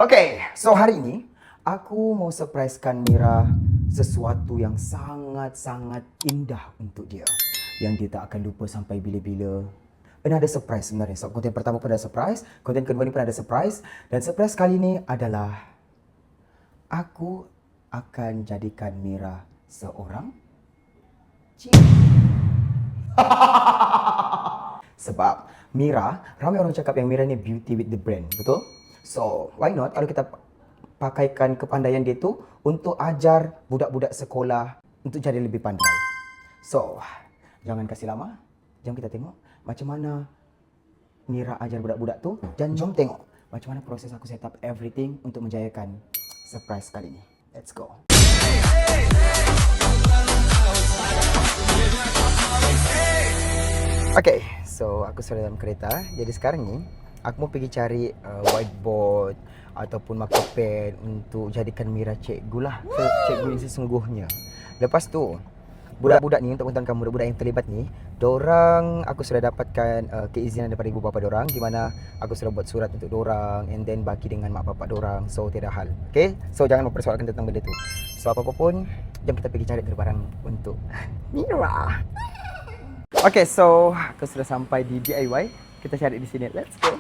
Okay, so hari ini aku mau surprisekan Mira sesuatu yang sangat-sangat indah untuk dia. Yang dia tak akan lupa sampai bila-bila. Ada surprise sebenarnya. So, konten pertama pun ada surprise, konten kedua ni pun ada surprise. Dan surprise kali ni adalah aku akan jadikan Mira seorang sebab Mira, ramai orang cakap yang Mira ni beauty with the brand, betul? So, why not kalau kita pakaikan kepandaian dia tu untuk ajar budak-budak sekolah untuk jadi lebih pandai. So, jangan kasih lama. Jom kita tengok macam mana Mira ajar budak-budak tu dan jom tengok macam mana proses aku set up everything untuk menjayakan surprise kali ni. Let's go. Okay, so aku sudah dalam kereta. Jadi sekarang ni aku mau pergi cari whiteboard ataupun marker pen untuk jadikan Mira cikgu lah. Cikgu yang sesungguhnya. Lepas tu, budak-budak ni, untuk pengetahuan kamu, budak-budak yang terlibat ni, dorang aku sudah dapatkan keizinan daripada ibu bapa dorang, di mana aku sudah buat surat untuk dorang and then bagi dengan mak bapak dorang. So tiada hal. Okay, so jangan mempersoalkan tentang benda tu. So apa-apa pun, jom kita pergi cari barang untuk Mira. Okay, so aku sudah sampai di DIY. Kita cari di sini. Let's go.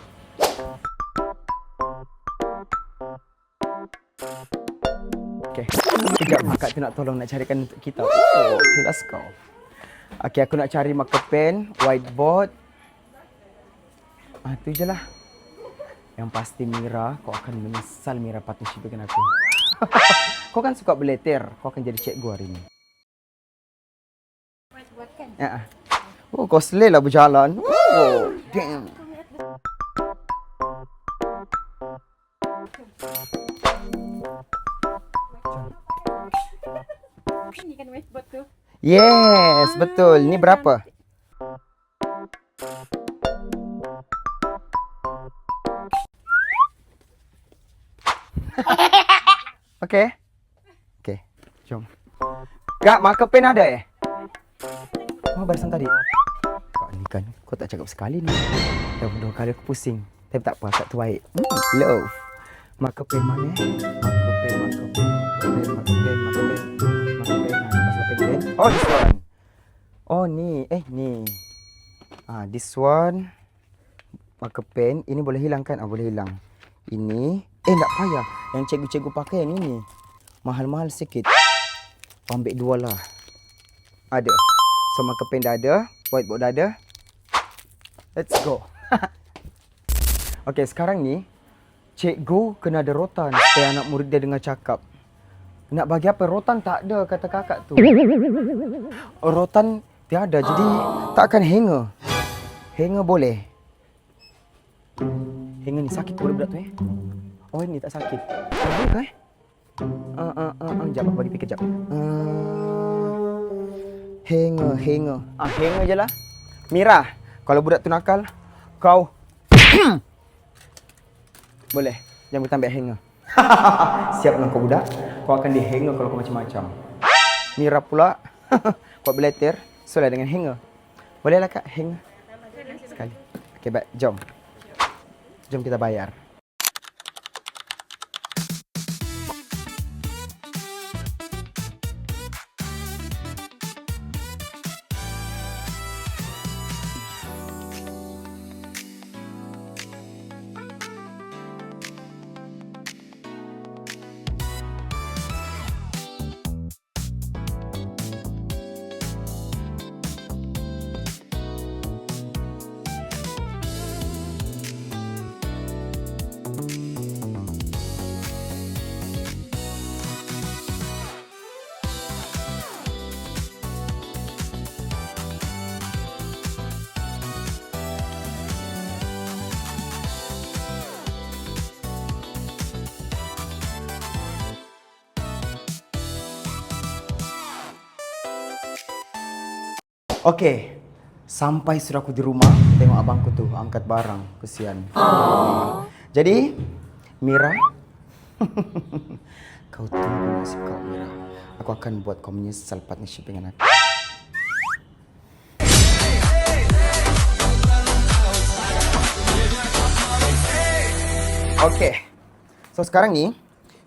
Okay, sekejap kakak tu nak tolong nak carikan untuk kita. Oh, let's go. Okay, aku nak cari marker pen, whiteboard. Tu je lah. Yang pasti Mira, kau akan menyesal Mira partnership dengan aku. Kau kan suka beleter, kau akan jadi cikgu hari ni. Whiteboard kan? Ya. Oh, kau selai lah berjalan. Oh, damn. Ini kan whiteboard tu. Yes, betul. Ni berapa? Okay. Okay, jom. Kak, marker pen ada eh? Oh, barisan tadi. Kak ni kan, kau tak cakap sekali ni. Dah dua kali aku pusing. Tapi tak apa, akak tu baik. Love. Marker pen mana eh? Marker pen. Oh, this one. Oh, ni. Ni. This one. Marker pen. Ini boleh hilang kan? Boleh hilang. Ini. Tak payah. Yang cikgu-cikgu pakai yang ini. Mahal-mahal sikit. Ambil dua lah. Ada. So, marker pen dah ada. Whiteboard dah ada. Let's go. Okay, sekarang ni. Cikgu kena ada rotan supaya anak murid dia dengar cakap. Nak bagi apa? Rotan tak ada, kata kakak tu. Rotan tiada, jadi tak akan hanger. Hanger boleh. Hanger ni sakit ke budak tu eh? Oh, ini tak sakit. Boleh ke eh? Sekejap, aku bagi fikir sekejap. Hanger. Hanger je lah. Mira, kalau budak tu nakal, kau boleh. Jangan kita ambil hanger. Siap lah kau budak. Kau akan dihanger kalau kau macam-macam. Mira pula. Kau beleter. So lah dengan hanger. Bolehlah kak hanger. Sekali. Okay, baik. Jom. Jom kita bayar. Okey, sampai sudah aku di rumah, tengok abangku tu angkat barang, kesian. Jadi, Mira, kau tunggu nasib kau, Mira. Aku akan buat kau menyesal partnership dengan aku. Okey, so So sekarang ni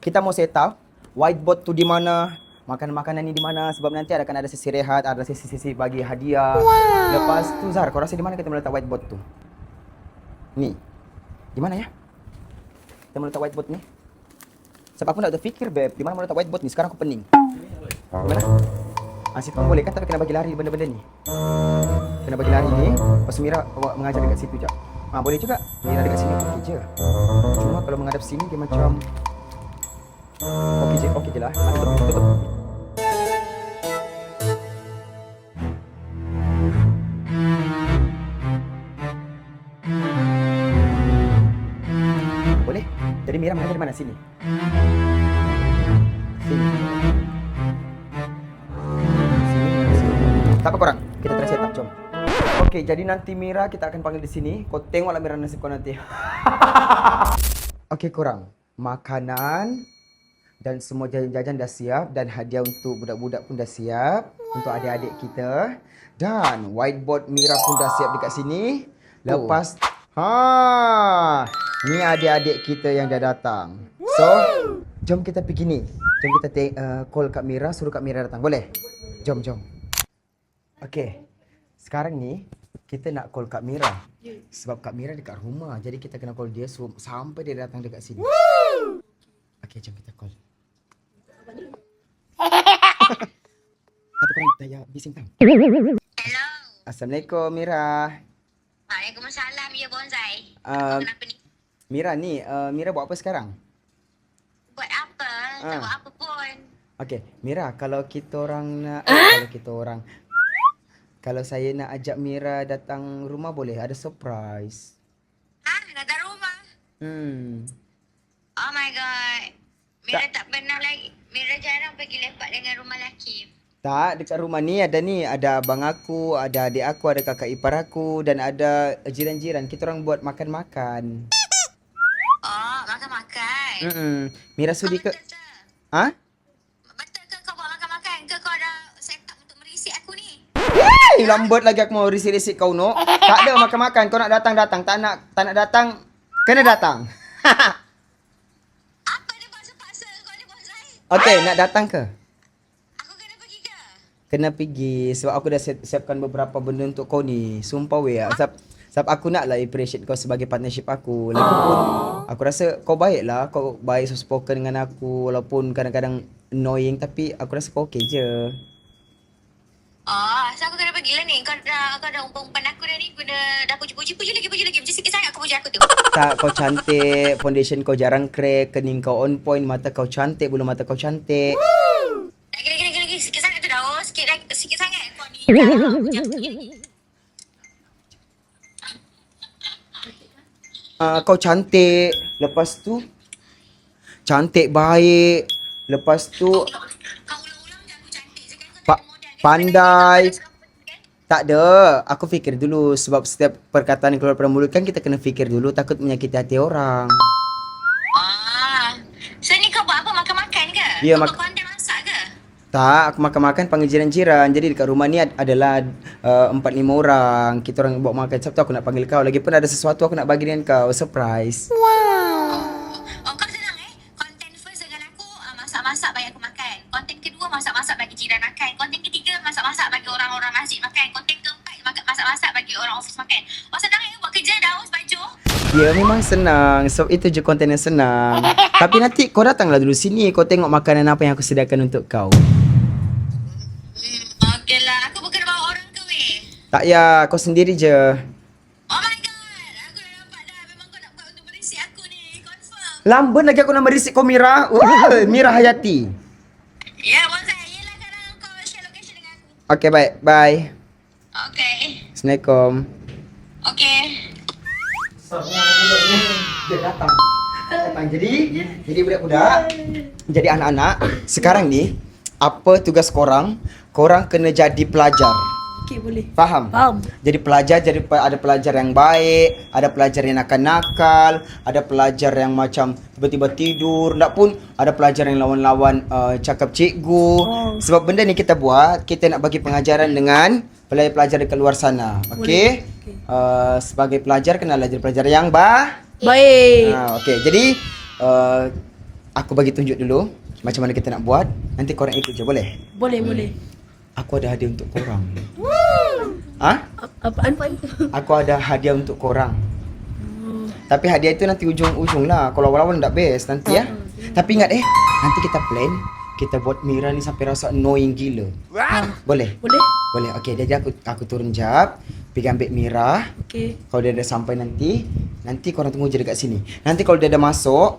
kita mau set up whiteboard tu di mana, makanan-makanan ni di mana, sebab nanti akan ada sesi rehat, ada sesi bagi hadiah. Lepas tu Zar, kau rasa di mana kita meletak whiteboard tu? Ni. Di mana ya? Kita meletak whiteboard ni. Sebab aku nak terfikir beb, di mana meletak whiteboard ni? Sekarang aku pening. Di mana? Situ boleh kan, tapi kena bagi lari benda-benda ni. Kena bagi lari ni. Lepas tu Mira mengajar dekat situ jap. Boleh juga. Mira dekat sini okey je. Cuma kalau menghadap sini dia macam okey je lah. Tutup. Boleh? Jadi Mira mengajar di mana? Sini. Sini. Tak apa korang, kita try set up, jom. Okey, jadi nanti Mira kita akan panggil di sini. Kau tengoklah Mira nasib kau nanti. Okey korang, makanan dan semua jajan-jajan dah siap dan hadiah untuk budak-budak pun dah siap untuk adik-adik kita dan whiteboard Mira pun dah siap dekat sini. Lepas ni adik-adik kita yang dah datang. So, jom kita pergi ni. Jom kita call Kak Mira, suruh Kak Mira datang. Boleh? Jom. Okey. Sekarang ni kita nak call Kak Mira. Sebab Kak Mira dekat rumah. Jadi kita kena call dia sampai dia datang dekat sini. Okey, jom kita call. Satu korang tanya bising tau. Hello. Assalamualaikum Mira. Waalaikumsalam ya Bonsai. Kenapa ni? Mira ni, Mira buat apa sekarang? Buat apa? Tak buat apa pun. Okey, Mira, kalau kita orang nak kalau saya nak ajak Mira datang rumah boleh? Ada surprise. Datang rumah? Oh my god. Mira tak pernah lagi. Mira jarang pergi lepak dengan rumah lelaki. Tak, dekat rumah ni ada abang aku, ada adik aku, ada kakak ipar aku dan ada jiran-jiran. Kita orang buat makan-makan. Oh, makan-makan. Mira sudi ke? Betul ke? Betul ke kau buat makan-makan? Ke kau dah set up untuk merisik aku ni? Lambat lagi aku mau risik-risik kau no. Tak ada makan-makan. Kau nak datang. Tak nak datang, kena datang. Apa dia paksa-paksa kau ni Bonsai? Okey, nak datang ke? Aku kena pergi ke? Kena pergi sebab aku dah siapkan beberapa benda untuk kau ni. Sumpah weh. Sebab aku nak lah appreciate kau sebagai partnership aku. Lagipun aku rasa kau baik lah. Kau baik so spoken dengan aku. Walaupun kadang-kadang annoying tapi aku rasa kau okey je. Oh, so aku kena pergilah ni. Kau dah umpan aku dah ni. Kau dah puji lagi. Macam sikit sangat kau puji aku tu. Tak, kau cantik. Foundation kau jarang crack. Kening kau on point. Mata kau cantik. Bulu mata kau cantik. Lagi. Sikit sangat tu dah. Oh, sikit sangat kau ni. Dah puji aku lagi. Kau cantik. Lepas tu cantik baik. Lepas tu Kau ulang-ulang je aku cantik je kan. Kau tak ada modal kan? pandai. Kan? Tak ada. Aku fikir dulu. Sebab setiap perkataan yang keluar dari mulut kan kita kena fikir dulu. Takut menyakiti hati orang. So ni kau buat apa? Makan-makan ke? Ya, Kau pandai masak ke? Tak, aku makan-makan panggil jiran-jiran. Jadi dekat rumah ni adalah 4-5 orang. Kita orang bawa makan. Sebab tu aku nak panggil kau. Lagipun ada sesuatu aku nak bagi dengan kau. Surprise. Oh, kau senang Konten first dengan aku, masak-masak bagi aku makan. Konten kedua, masak-masak bagi jiran makan. Konten ketiga, masak-masak bagi orang-orang masjid makan. Konten keempat, masak-masak bagi orang office makan. Oh, senang buat kerja dah, baju. Ya, memang senang. So, itu je konten yang senang. Tapi nanti kau datanglah dulu sini. Kau tengok makanan apa yang aku sediakan untuk kau. Okey lah. Aku bukan bawa orang ke weh? Tak ya, kau sendiri je. Oh my god. Aku dah nampak dah. Memang kau nak buat untuk berisik aku ni. Confirm. Lamban lagi aku nak merisik kau, Mira. Mira Hayati. Ya, Bonsai. Yelah sekarang kau share location dengan aku. Okay, baik. Bye. Okay. Assalamualaikum. Okay. Dia datang. Jadi budak-budak, jadi anak-anak. Sekarang ni, apa tugas korang? Korang kena jadi pelajar. Okey, boleh. Faham? Faham. Jadi pelajar, ada pelajar yang baik, ada pelajar yang nakal-nakal, ada pelajar yang macam tiba-tiba tidur, tak pun ada pelajar yang lawan-lawan cakap cikgu. Sebab benda ni kita buat, kita nak bagi pengajaran dengan pelajar-pelajar dekat luar sana. Okey? Sebagai pelajar kenalah jadi pelajar yang Baik. okey. Jadi Aku bagi tunjuk dulu macam mana kita nak buat. Nanti korang ikut je, boleh? Boleh. Aku ada hadiah untuk korang. Ha? Apaan Pak? Aku ada hadiah untuk korang. Tapi hadiah itu nanti ujung-ujung lah. Kalau awal-awal tak best nanti ya. Tapi ingat nanti kita plan, kita buat Mira ni sampai rasa annoying gila. Boleh? Boleh? Boleh. Okey, jadi aku turun jap, pergi ambil Mira. Okey. Kalau dia dah sampai nanti korang tunggu je dekat sini. Nanti kalau dia dah masuk,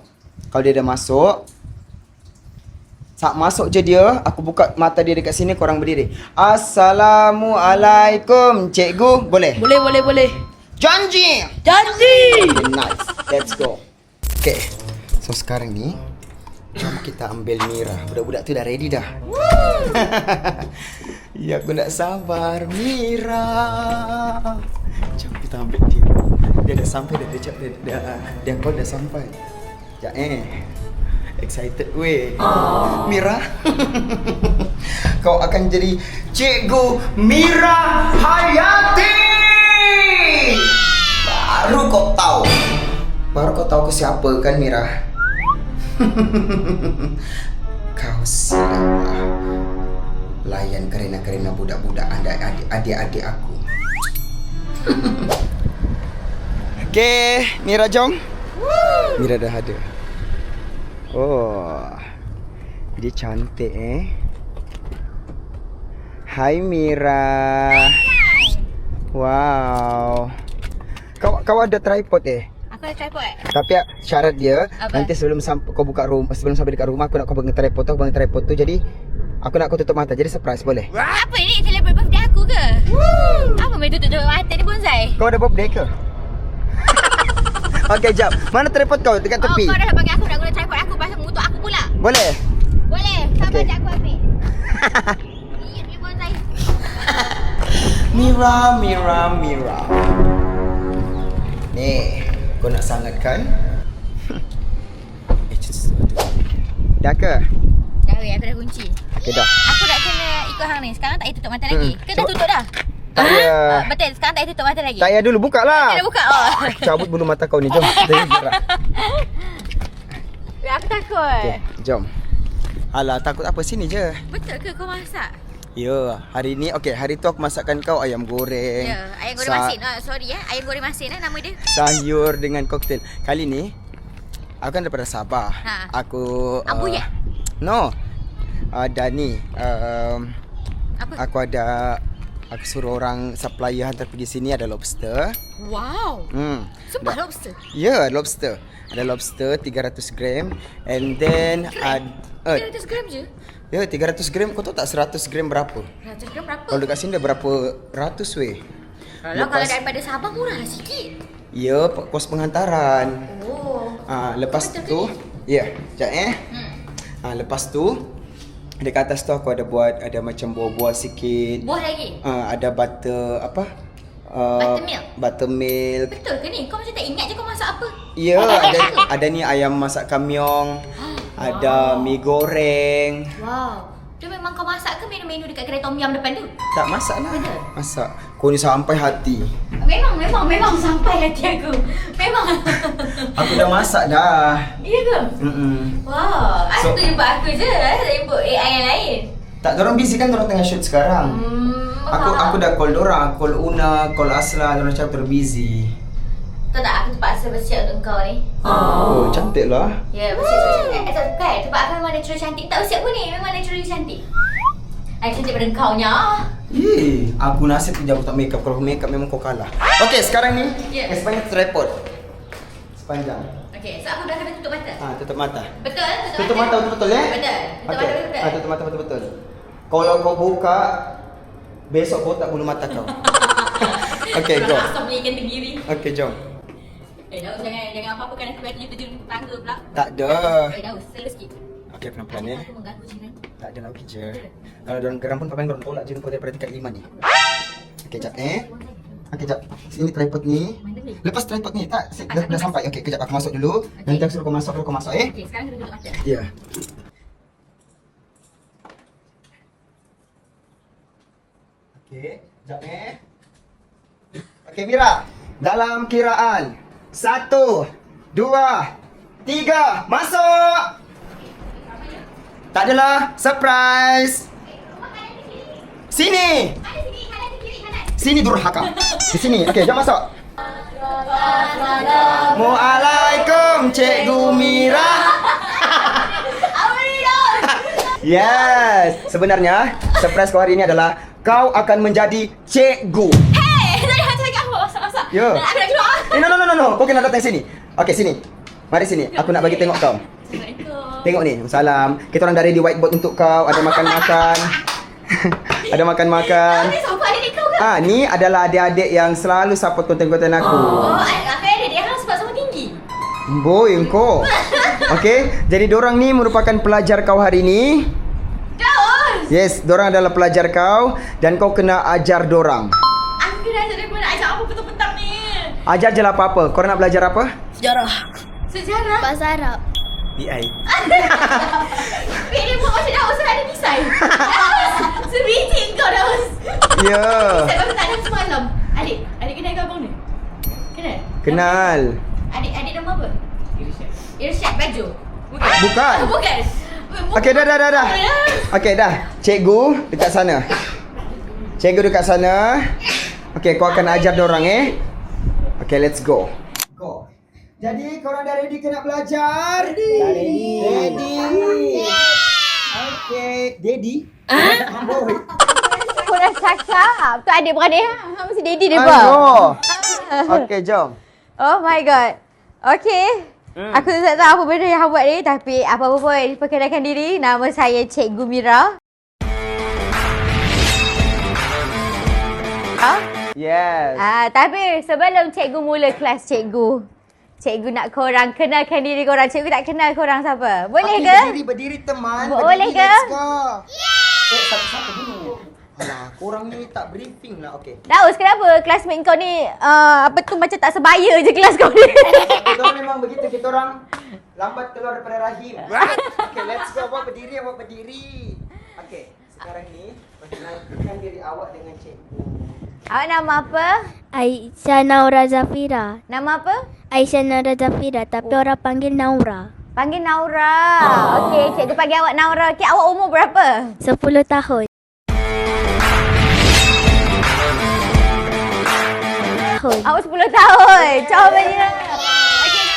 saat masuk je dia, aku buka mata dia dekat sini, korang berdiri. Assalamualaikum, cikgu. Boleh? Boleh. Janji! Janji! Okay, nice. Let's go. Okay. So sekarang ni, jom kita ambil Mira. Budak-budak tu dah ready dah. Ya, aku nak sabar. Mira. Jom kita ambil dia. Dia dah sampai dah. Dia call dah sampai. Sekejap excited weh. Mira. Kau akan jadi Cikgu Mira Hayati. Baru kau tahu aku siapa kan Mira. Kau siapa? Layan kerena budak-budak adik-adik aku. Okay, Mira jom. Mira dah ada. Oh, dia cantik Hai Mira. Wow. Kau ada tripod Aku ada tripod. Tapi syarat dia Apa? nanti sebelum sampai dekat rumah aku nak kau pegang tripod tu, jadi aku nak kau tutup mata jadi surprise, boleh? Apa ni? Celebrate birthday aku ke? Apa main tutup mata ni bonsai? Kau ada birthday ke? Okey, jap. Mana tripod kau dekat tepi? Kau dah bagi aku nak guna tripod aku pasal mengutuk aku pula. Boleh? Boleh. Sabar Okey. sekejap aku ambil. Ni bonsai. Mira. Ni, kau nak sangat kan? Dah ke? Dah weh, aku dah kunci. Okey dah. Aku nak kena ikut hang ni. Sekarang tak payah tutup mata lagi. Ke dah tutup dah? Tak payah. Betul. Sekarang tak payah tutup mata lagi. Tak payah dulu, buka lah. Dah buka. Oh. Aku cabut bulu mata kau ni, jom. Kita gerak. Weh, aku takut. Okey, jom. Alah, takut apa, sini je. Betul ke kau masak? Ya, hari ni hari tu aku masakkan kau ayam goreng. Ya, ayam goreng masin. Sorry ayam goreng masin nama dia. Sayur dengan koktel. Kali ni aku kan daripada Sabah. Ha. Aku Abu ya? No. Dani. Apa? Aku suruh orang supplier hantar pergi sini, ada lobster. Wow. Sumpah lobster. Ya, lobster. Ada lobster 300 gram and then 300 gram je? ya 300 gram. Kau tahu tak 100 gram berapa? 100 gram berapa? Kalau dekat sini dah berapa ratus weh. Kalau daripada Sabah murah lah sikit. Ya, kos penghantaran. Oh. Lepas Betul tu, ya, sekejap lepas tu dekat atas tu aku ada macam buah-buah sikit. Buah lagi? Ada butter apa? Buttermilk? Buttermilk. Betul ke ni? Kau macam tak ingat je kau masak apa? Ya, ada ni ayam masak kamyong. Ada mi goreng. Wow. Tu memang kau masak ke menu-menu dekat kedai tom yum depan tu? Tak masak lah. Betul? Masak. Kau ni sampai hati. Memang sampai hati aku. Memang. Aku dah masak dah. Iya ke? Wow. So- Aku jumpa aku je. Tak jumpa AI yang lain. Tak, dorang busy kan, dorang tengah shoot sekarang. Aku dah call dorang, call Una, call Asla, dorang cakap dorang busy. Tahu tak aku terpaksa bersiap untuk kau ni? Oh, cantik lah. Ya, bersiap cantik. Kan? Tempat aku memang natural cantik. Tak bersiap pun ni. Memang naturally cantik. Cantik pada kau nya. Aku nasib kerja aku tak make up. Kalau make up memang kau kalah. Okey, sekarang ni sepanjang tripod. Sepanjang. Okay, so aku dah kena tutup mata. Tutup mata. Betul? Tutup mata betul-betul ya? Betul. Tutup Okey. mata betul. Tutup mata betul-betul. Kalau kau buka, besok botak bulu mata kau. Okey, go. Asam ni ikan tenggiri. Okey, jom. Daus jangan apa-apa kan aku biar terjun tangga pula. Tak ada. Daus, slow sikit. Okey, pelan-pelan ya. Aku mengganggu jiran. Tak ada lagi je. Kalau dorang geram pun papan dorang tolak je kau daripada tingkat 5 ni. Okey, jap Okey, jap. Sini tripod ni. Lepas tripod ni tak dah sampai. Okey, kejap aku masuk dulu. Nanti aku suruh kau masuk, Okay, sekarang kita tutup mata. Ya. Okey, jap Okey, Mira. Dalam kiraan 1, 2, 3, masuk. Tak adalah, surprise. Sini. Sini durhaka. Di sini. Okey, jom masuk. Assalamualaikum Cikgu Mira. Yes. Sebenarnya surprise kau hari ini adalah kau akan menjadi cikgu. Hey, tadi hati cakap apa? Masak-masak. Ya. Aku nak keluar. No. Kau kena datang sini. Okey, sini. Mari sini. Aku nak bagi tengok kau. Assalamualaikum. Tengok ni. Salam. Kita orang dah ready whiteboard untuk kau. Ada makan-makan. Ada makan-makan. Ni siapa adik kau ke? Ni adalah adik-adik yang selalu support konten-konten aku. Oh, aku ada dia harus sebab sama tinggi. Boy, engkau. Okey, jadi dorang ni merupakan pelajar kau hari ni. Daus. Yes, dorang adalah pelajar kau dan kau kena ajar dorang. Aku kena ajar dia nak ajar apa petang-petang ni? Ajar je lah apa-apa. Kau nak belajar apa? Sejarah. Sejarah. Bahasa Arab. BI. Weh, dia buat macam Daus ada design. Daus. Sebiji kau Daus. Ya. Saya baru tak ada semalam. Adik kenal ke abang ni? Kenal? Kenal. Adik nama apa? Irsyad Baju. Bukan. Oh, bukan. Okey, dah. Okey, dah. Cikgu dekat sana. Cikgu dekat sana. Okey, kau akan ajar dorang Okey, let's go. Go. Jadi, korang dah ready ke nak belajar? Ready. Okey, Daddy. Boy. Kau dah cakap. Tu adik-beradik mesti daddy dia Ayo. Okey, jom. Oh my god. Okay. Aku tak tahu apa benda yang awak buat ni. Tapi apa-apa pun, perkenalkan diri. Nama saya Cikgu Mira. Yes. Tapi sebelum cikgu mula kelas cikgu nak korang kenalkan diri korang. Cikgu tak kenal korang siapa. Boleh ke? Berdiri teman. Boleh ke? Let's go. Satu-satu dulu. Alah, korang ni tak briefing lah. Okey. Daus, kenapa classmate kau ni macam tak sebaya je kelas kau ni? Kita orang memang begitu. Kita orang lambat keluar daripada rahim. Okay, let's go. Awak berdiri. Okay, sekarang ni perkenalkan diri awak dengan cikgu. Awak nama apa? Aisyah Naura Zafira. Nama apa? Aisyah Naura Zafira, tapi orang panggil Naura. Panggil Naura. Okey, cikgu panggil awak Naura. Okey, awak umur berapa? 10 tahun. Awak 10 tahun. Comelnya. Okey.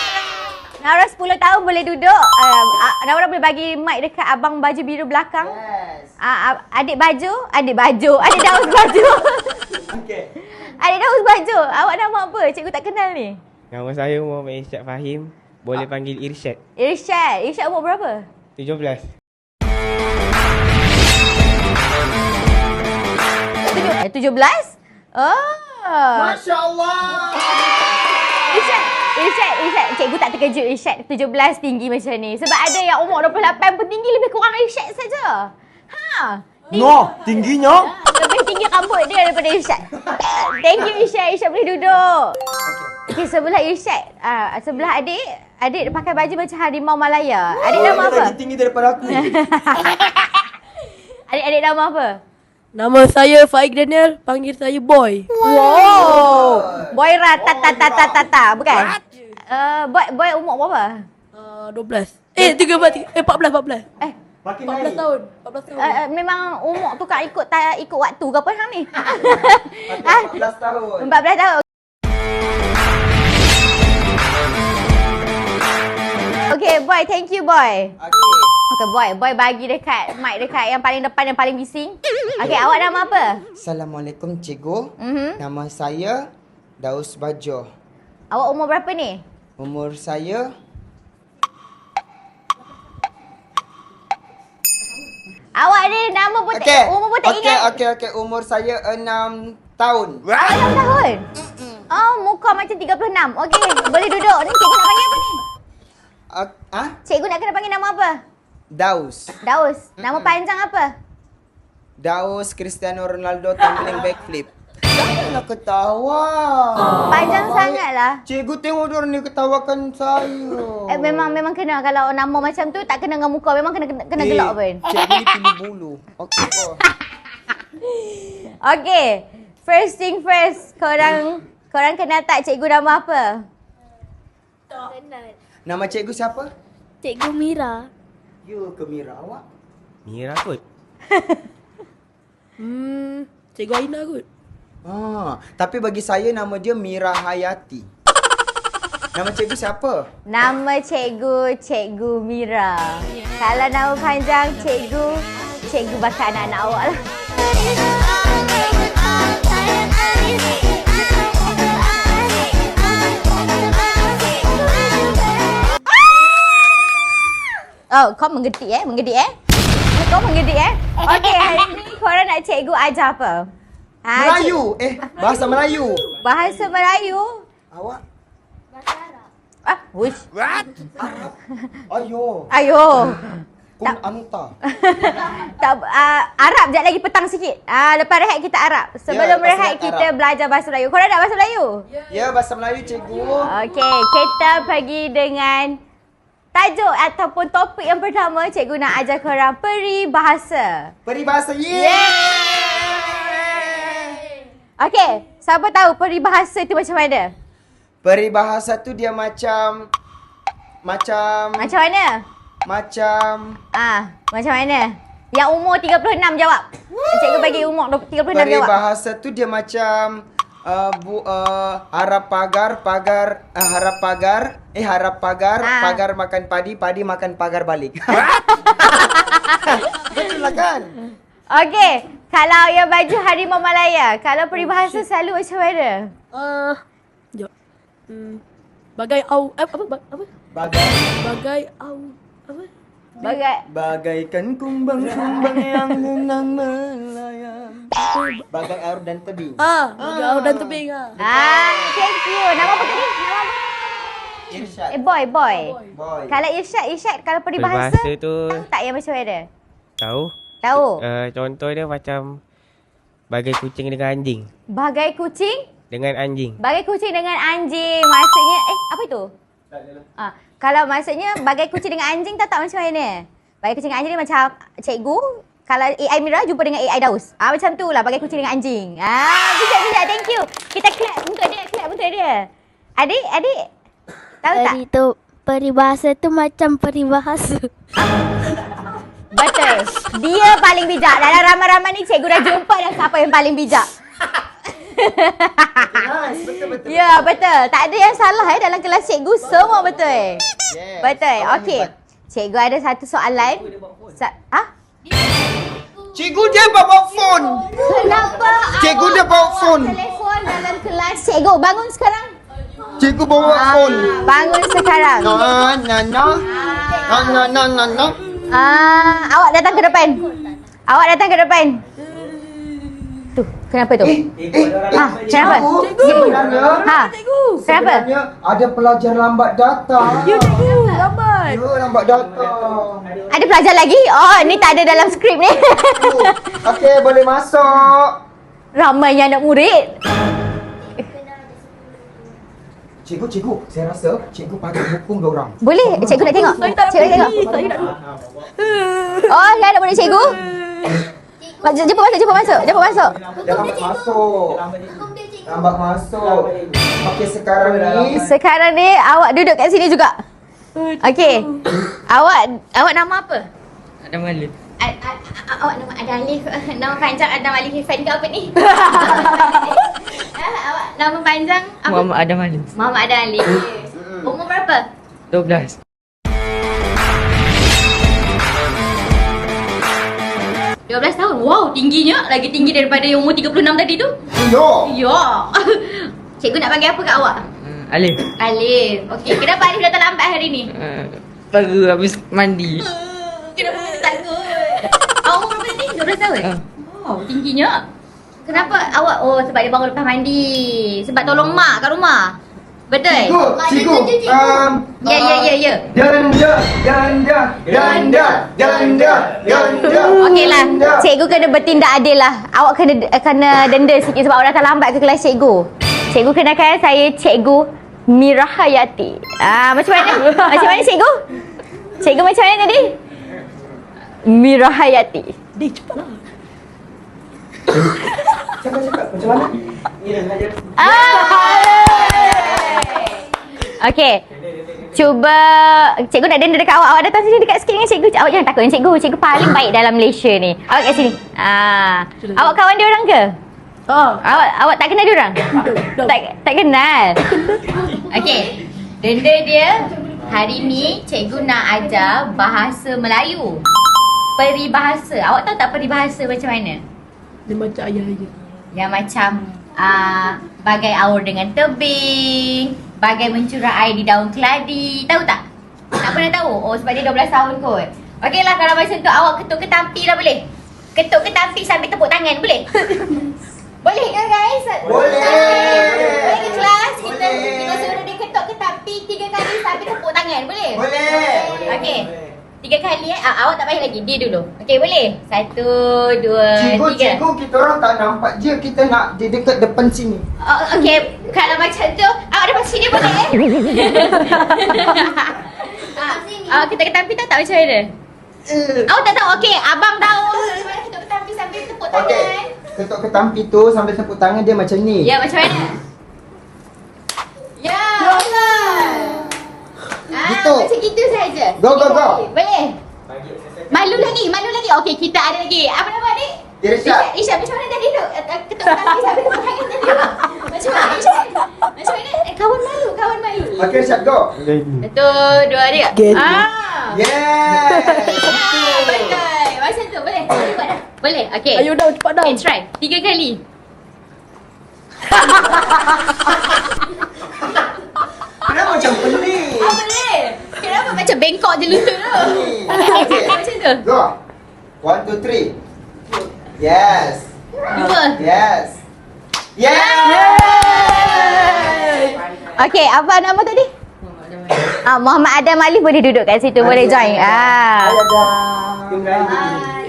Naura 10 tahun boleh duduk. Naura boleh bagi mic dekat abang baju biru belakang. Yes. Adik Daus baju. Okay. Adik Daus baju. Awak nama apa? Cikgu tak kenal ni. Nama saya Muhammad Irsyad Fahim. Boleh panggil Irsyad. Irsyad umur berapa? 17. 17? Oh. Masya Allah. Irsyad. Cikgu tak terkejut Irsyad 17 tinggi macam ni. Sebab ada yang umur 28 pun tinggi lebih kurang Irsyad saja. Tingginya. Lebih tinggi rambut dia daripada Irsyad. Thank you Irsyad. Irsyad boleh duduk. Okey, sebelah Irsyad. Sebelah adik dia pakai baju macam harimau Malaya. Adik nama apa? Lagi tinggi daripada aku. Adik nama apa? Nama saya Faik Daniel, panggil saya Boy. Wow. Boy Ratata. Bukan? Boy umur berapa? 12. 14. 14 Makin 14 naik. tahun. 14 tahun. memang umur tu kak ikut waktu ke apa hang ni? Okay, 14 tahun. 14 tahun. Okay, boy, thank you boy. Okay, boy bagi dekat mic dekat yang paling depan yang paling bising. Okay, awak nama apa? Assalamualaikum cikgu. Nama saya Daus Bajo. Awak umur berapa ni? Umur saya Awak ni nama pun umur pun tak ingat. Okey. Umur saya 6 tahun. 6 tahun? Oh, muka macam 36. Okey, boleh duduk. Ni cikgu nak panggil apa ni? Cikgu nak kena panggil nama apa? Daus. Nama panjang apa? Daus Cristiano Ronaldo tumbling backflip. Janganlah ketawa. Panjang sangatlah. Cikgu tengok diorang ni ketawakan saya. Memang kena kalau nama macam tu tak kena dengan muka. Memang kena gelak pun. Cikgu ni pilih bulu. Okey. Okay. First thing first. Korang kenal tak cikgu nama apa? Kenal. Nama cikgu siapa? Cikgu Mira. You ke Mira awak? Mira kot. Cikgu Aina kot. Tapi bagi saya nama dia Mira Hayati. Nama cikgu siapa? Nama cikgu Mira. Kalau nama panjang cikgu bakal anak-anak awak lah. Oh, kau menggedik eh? Kau menggedik eh? Okey, hari ni korang nak cikgu ajar apa? Melayu. Bahasa Melayu. Bahasa Melayu. Awak? Wush. Arab. Ayo. Kun anta. Tak, Arab sekejap lagi petang sikit. Lepas rehat kita Arab. Sebelum lepas rehat rehat kita Arab. belajar bahasa Melayu. Korang nak bahasa Melayu? Ya, bahasa Melayu cikgu. Okey, kita pergi dengan tajuk ataupun topik yang pertama. Cikgu nak ajar korang peribahasa. Peribahasa. Okey, siapa tahu peribahasa tu macam mana? Peribahasa tu dia macam Macam mana? macam Macam mana? Yang umur 36 jawab. Cikgu bagi umur 36 jawab. peribahasa tu dia macam harap pagar pagar makan padi makan pagar balik. Betul lah kan? Okey, kalau yang baju Harimau Malaya, kalau peribahasa selalu macam mana? Sekejap. Bagai au apa? Bagai bagaikan kumbang-kumbang yang henang melayang. Bagai air dan tebing. Bagai au dan tebing Thank you. Nama apa tadi? Nama apa? Irsyad. Boy. Boy. Kalau Irsyad kalau peribahasa tu tahu tak yang macam mana? tahu. Tahu. Contoh dia macam bagai kucing dengan anjing. Bagai kucing Dengan anjing. dengan anjing. Maksudnya apa itu? Kalau maksudnya bagai kucing dengan anjing tak macam mana? Bagai kucing dengan anjing ni macam cikgu kalau AI Mira jumpa dengan AI Daus. Macam tu lah bagai kucing dengan anjing. Bijak. Thank you. Kita clap untuk dia. Adik tahu tak? Itu peribahasa tu macam peribahasa. Betul. Dia paling bijak. Dalam ramai-ramai ni cikgu dah jumpa dah siapa yang paling bijak. Nice, betul. Ya, betul. Tak ada yang salah dalam kelas cikgu. Semua betul. Yes. Betul. Okey. Cikgu ada satu soalan. Cikgu dia bawa phone. Kenapa Cikgu awak dia bawa phone. telefon dalam kelas cikgu? Bangun sekarang. Cikgu bawa phone. Bangun sekarang. Awak datang ke depan. Tu, kenapa tu? Kenapa? Kenapa? Sebenarnya ada pelajar lambat datang. Lambat. Lambat datang. Ada pelajar lagi? Oh, ni tak ada dalam skrip ni. Okey, boleh masuk. Ramainya anak murid. Cikgu, saya rasa cikgu patut hukum dia orang. Boleh? Cikgu nak tengok. Saya tak nak Cikgu nak pergi. tengok. Saya nak Oh, saya nak boleh cikgu? Jumpa masuk. Lambat masuk. Okey, sekarang ni Awak duduk kat sini juga. Okey. Awak nama apa? Ada malu. Awak nama ada Alif. Nama panjang Adam Alif Irfan ke apa ni? Awak nama panjang apa? Muhammad Adam Ali. Muhammad Adam Alif. Umur berapa? 12. 12 tahun. Wow, tingginya. Lagi tinggi daripada yang umur 36 tadi tu. yo. Ya. Cikgu nak panggil apa kat awak? Alif. Alif. Okey, kenapa Alif datang lambat hari ni? Baru habis mandi. Kenapa dia takut? Awak umur berapa ni? 12 tahun? Wow, tingginya. Kenapa awak? Oh, sebab dia bangun lepas mandi. Sebab tolong mak kat rumah. Betul? Cikgu. Ya. Ganda. Okeylah. Cikgu kena bertindak adil lah. Awak kena denda sikit sebab awak datang lambat ke kelas cikgu. Cikgu kenalkan saya Cikgu Mira Hayati. Macam mana? Macam mana cikgu? Cikgu macam mana tadi? Mira Hayati. Dik, cepatlah. Cakap macam mana? Okey. Cuba cikgu nak denda dekat awak. Awak datang sini dekat sikit dengan cikgu. Awak jangan takut dengan cikgu. Cikgu paling baik dalam Malaysia ni. Awak kat sini. Awak kawan dia orang ke? Awak tak kenal dia orang? Tak kenal. Okey. Denda dia hari ni cikgu nak ajar bahasa Melayu. Peribahasa. Awak tahu tak peribahasa macam mana? Dia macam ayah je. Yang macam bagai aur dengan tebing, bagai mencurah air di daun keladi. Tahu tak? Tak pernah tahu? Oh, sebab dia 12 tahun kot. Okeylah, kalau macam tu awak ketuk ketampi lah boleh? Ketuk ketampi sambil tepuk tangan boleh? Boleh ke guys? Boleh ke kelas? Kita suruh dia ketuk ketampi 3 kali sambil tepuk tangan boleh? Boleh. Okey. 3 kali awak tak payah lagi. Dia dulu. Okey, boleh? 1, 2, 3. Cikgu, kita orang tak nampak je. Kita nak dia dekat depan sini. Okey, kalau macam tu, awak depan sini boleh? Kita ketampi tak macam mana? Awak tak tahu? Okey, abang tahu. Macam kita ketampi sambil tepuk tangan. Okey. Ketuk ketampi tu sambil tepuk tangan dia macam ni. Ya, macam mana? Ya, Gitu. macam gitu saja. Go. Boleh? Malu lagi. Okey, kita ada lagi. Apa nama adik? Irsyad. Irsyad, macam mana tadi tu? Ketuk ketampi sambil tepuk tangan tadi. Macam mana Irsyad? Macam mana? Kawan malu. Okey, Irsyad, go. 1, 2, 3. Get Yes. Betul. Macam tu boleh. Buat dah. Boleh. Okey. Ayo dah, cepat dah. Okay, try. 3 kali. Kenapa macam pelik? Boleh. Kenapa macam bengkok je lutut tu? Okey. Macam tu. Go. 1, 2, 3. Yes. 2. Yes. Yes. Okey, apa nama tadi? Muhammad Adam Ali boleh duduk kat situ. Boleh join.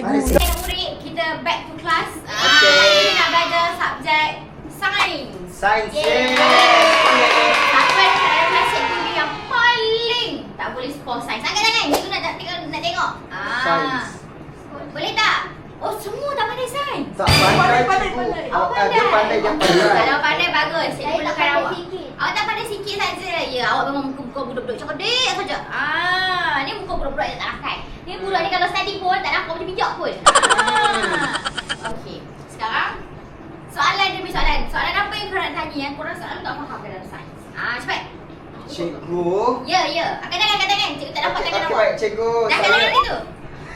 Murid, kita back to class. Kita nak belajar subjek sains. Sains. Siapa yang dalam kelas cikgu ni yang paling tak boleh skor sains? Angkat tangan. Cikgu nak tengok. Sains. Boleh tak? Oh, semua tak pandai sains. Tak pandai. Awak Dia pandai. Kalau pandai bagus. Cikgu perlukan awak. Awak tak pandai sikit saja. Ya, awak memang muka budak-budak cerdik saja. Ni muka budak-budak yang tak nakal. Ni budak ni kalau study pun tak nampak macam bijak pun. Okey. Sekarang soalan demi soalan. Soalan apa yang korang nak tanya yang korang selalu tak faham dalam sains? Cepat. Cikgu. Ya. Angkat tangan. Cikgu tak nampak tangan Okey, awak. baik, cikgu. Dah angkat tangan tu.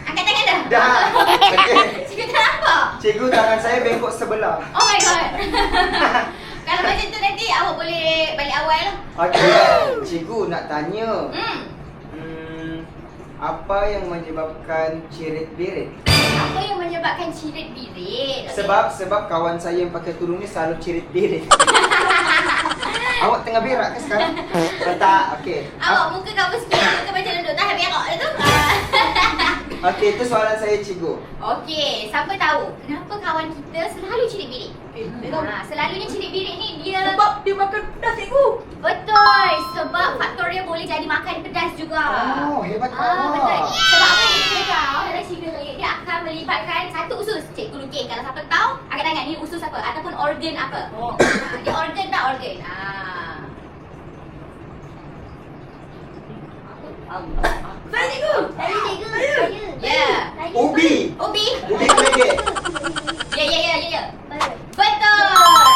Angkat tangan dah. Dah. Okey. Cikgu tak nampak. Cikgu, tangan saya bengkok sebelah. Oh my god. Kalau macam tu nanti awak boleh balik awal lah. Okey. Cikgu nak tanya. Hmm. Apa yang menyebabkan cirit-birit? Apa yang menyebabkan cirit-birit? Okey. Sebab kawan saya yang pakai tudung ni selalu cirit-birit. Awak tengah berak ke sekarang? Tak, okey. Awak muka kamu sikit muka macam duduk tahan berak tu. Okey, itu soalan saya, cikgu. Okey, siapa tahu kenapa kawan kita selalu cirit-birit? Selalunya cirit-birit ni dia Sebab dia makan pedas cikgu. betul, sebab faktor dia boleh jadi makan pedas juga. Oh, hebat Betul. awak. Sebab apa yang kita tahu dalam cirit-birit dia akan melibatkan satu usus. Cikgu lukis. Kalau siapa tahu, angkat tangan ni usus apa ataupun organ apa. Dia organ tak organ. Saya cikgu. Ya. Ubi. Ubi. Ubi keledek. Ya. Betul.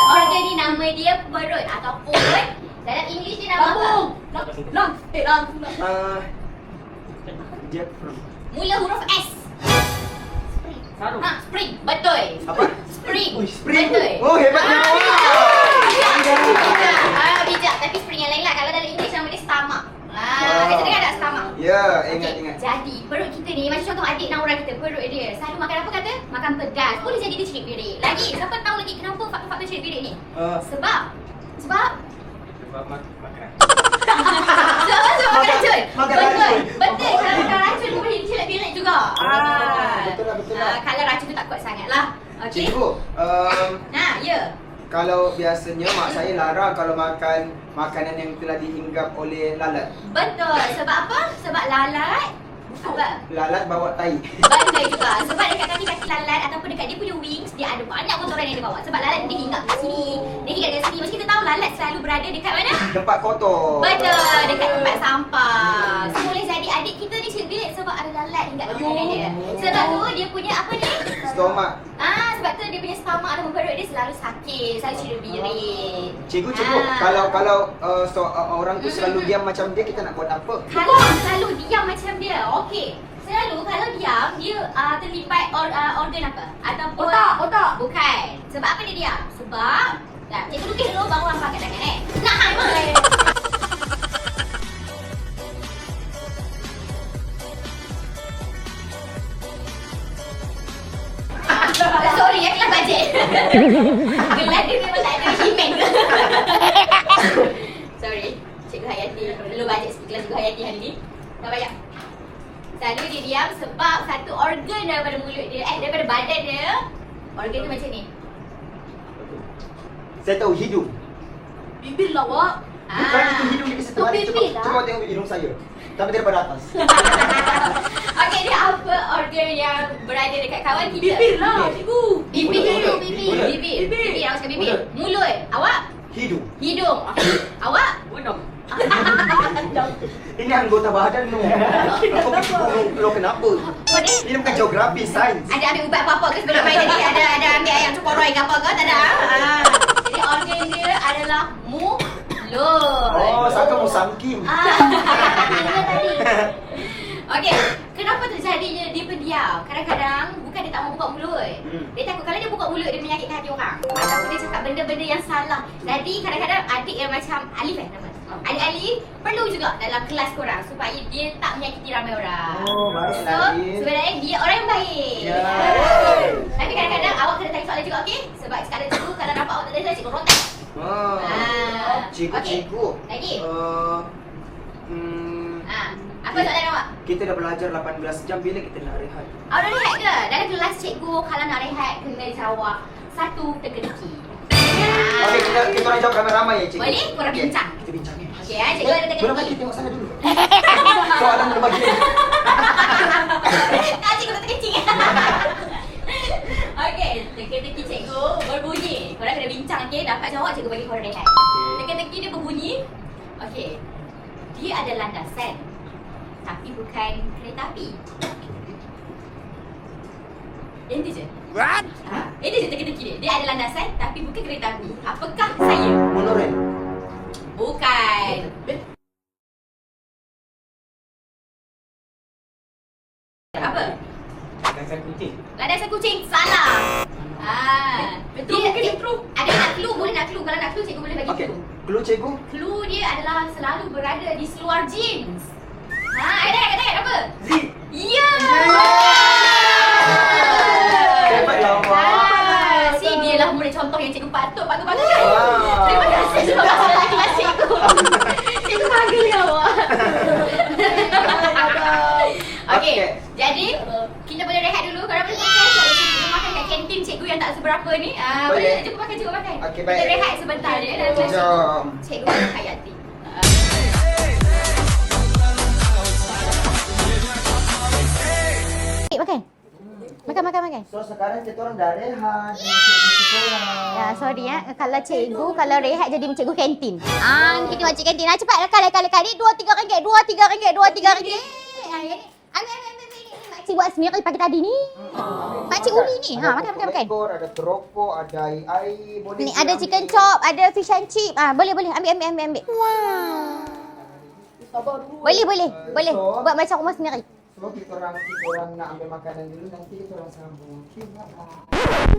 Organ ni nama dia perut ataupun dalam English dia nama apa? Jackfruit. Mula huruf S. Spring. Betul. Apa? Spring. Spring. Betul. Oh, hebat awak. Bijak. Tapi spring yang lain lah. Kalau dalam English nama dia stomach. Kita dengar tak stomach? Ya, Okey, ingat. jadi perut kita ni macam contoh adik Naura kita, perut dia selalu makan apa kata? Makan pedas. Boleh jadi dia cirit-birit. Lagi, siapa tahu lagi kenapa faktor-faktor cirit-birit ni? Sebab Sebab makan racun. Makan Betul. racun. Betul. Kalau makan racun boleh jadi cirit-birit juga. betul lah. Kalau racun tu tak kuat sangat lah. Okey. Cikgu, Ya. kalau biasanya mak saya larang kalau makan makanan yang telah dihinggap oleh lalat. Betul. Sebab apa? Sebab lalat Apa? Lalat bawa tai. Betul juga. Sebab dekat kaki-kaki lalat ataupun dekat dia punya wings, dia ada banyak kotoran yang dia bawa. Sebab lalat dia hinggap kat sini, dia hinggap kat sini. Macam kita tahu lalat selalu berada dekat mana? Tempat kotor. Betul, dekat tempat sampah. So, boleh jadi adik kita ni bilik sebab ada lalat hinggap kat badan dia. Sebab tu dia punya apa ni? Stomak. Sebab tu dia punya stomach ataupun perut dia selalu sakit, selalu ciri-birit. Cikgu, kalau orang tu selalu diam macam dia, kita nak buat apa? Kalau selalu diam macam dia, okey. Selalu kalau diam, dia terlibat organ apa? Ataupun otak. Bukan. Sebab apa dia diam? Sebab cikgu lukis dulu baru orang pakai tangan Nak hang mai. Sorry, ya kelas bajet. Gelas dia memang tak ada himen. Sorry, Cikgu Hayati. Perlu bajet sikit kelas Cikgu Hayati hari ni. Tak banyak. Selalu dia diam sebab satu organ daripada mulut dia, daripada badan dia, organ tu macam ni. Saya tahu hidung. Bibir lah, Wak. Bukan itu hidung di situ. Cuba tengok hidung saya. Tapi daripada atas. Okey, dia apa organ yang berada dekat kawan kita? Bibir lah, cikgu. Bibir. Mulut. Bibir, awak cakap bibir. Mulut. Awak? Hidung. Hidung. Awak? Bodoh. Ini anggota badan no. Kau fikir lo kenapa? Ini bukan geografi, sains. Ada ambil ubat apa-apa ke sebelum main tadi? Ada ambil ayam cokoroy ke apa ke? Tak ada? Jadi organ dia adalah mulut. Oh, sangka musangkim. Tadi. Okey, kenapa terjadinya dia pendiam? Kadang-kadang bukan dia tak mau buka mulut. Dia takut kalau dia buka mulut dia menyakitkan hati orang. Ataupun dia cakap benda-benda yang salah. Jadi kadang-kadang adik yang macam Alif nama. Adik Alif perlu juga dalam kelas korang supaya dia tak menyakiti ramai orang. Oh, baiklah, So, Alif. sebenarnya dia orang yang baik. Ya. Tapi kadang-kadang awak kena tanya soalan juga, okey? Sebab sekarang cikgu kalau nampak awak tak tanya soalan, cikgu rotek. Cikgu. Lagi? Apa soalan awak? Kita dah belajar 18 jam, bila kita nak rehat? Awak dah rehat ke? Dalam kelas cikgu kalau nak rehat kena jawab satu teka-teki. Okey, kita orang jawab ramai-ramai ya, cikgu. Boleh? Korang Okey, bincang. Kita bincang ni. Okey, cikgu ada Belum teka-teki. lagi, tengok sana dulu. Soalan belum bagi ni. Cikgu tak terkencing. Okey, teka-teki cikgu berbunyi. Korang kena bincang, okey? Dapat jawab, cikgu bagi korang rehat. Teka-teki dia berbunyi. Okey. Dia ada landasan. Tapi bukan kereta api. Itu je. What? Itu je teka-teki dia. Dia ada landasan tapi bukan kereta api. Apakah saya? Monorail. Bukan. Apa? Landasan kucing. Landasan kucing. Salah. Betul, mungkin dia true. Ada nak clue, boleh nak clue. Kalau nak clue, cikgu boleh bagi Okey, clue. clue cikgu. Clue dia adalah selalu berada di seluar jeans. Ada apa? Z. Ya. Hebatlah awak. Si dia lah murid contoh yang cikgu patut bangga-bangga. Wow. Terima kasih sebab masuk dalam kelas cikgu. Cikgu bangga dengan awak. Okey, jadi kita boleh rehat dulu. Korang boleh makan. Kalau cikgu makan kat kantin cikgu yang tak seberapa ni. Boleh cikgu makan. Okey, Kita baik. rehat sebentar je dalam kelas Jom. cikgu Hayati. Makan. So sekarang kita orang dah rehat. Kita orang. Ya, sorry ya. Kalau cikgu, kalau rehat jadi cikgu kantin. Kita makcik kantin. Cepat lekal. Ni 2-3 ringgit. 2-3 ringgit. Ambil. Ni makcik buat sendiri pagi tadi ni. Makcik uli ni. Makan. Ekor, ada keropok, ada air. Boleh Ni ada chicken chop, ada fish and chip. Boleh. Ambil. Wow. Boleh. So- Buat macam rumah sendiri. So kita orang nak ambil makanan dulu, nanti kita orang sambung.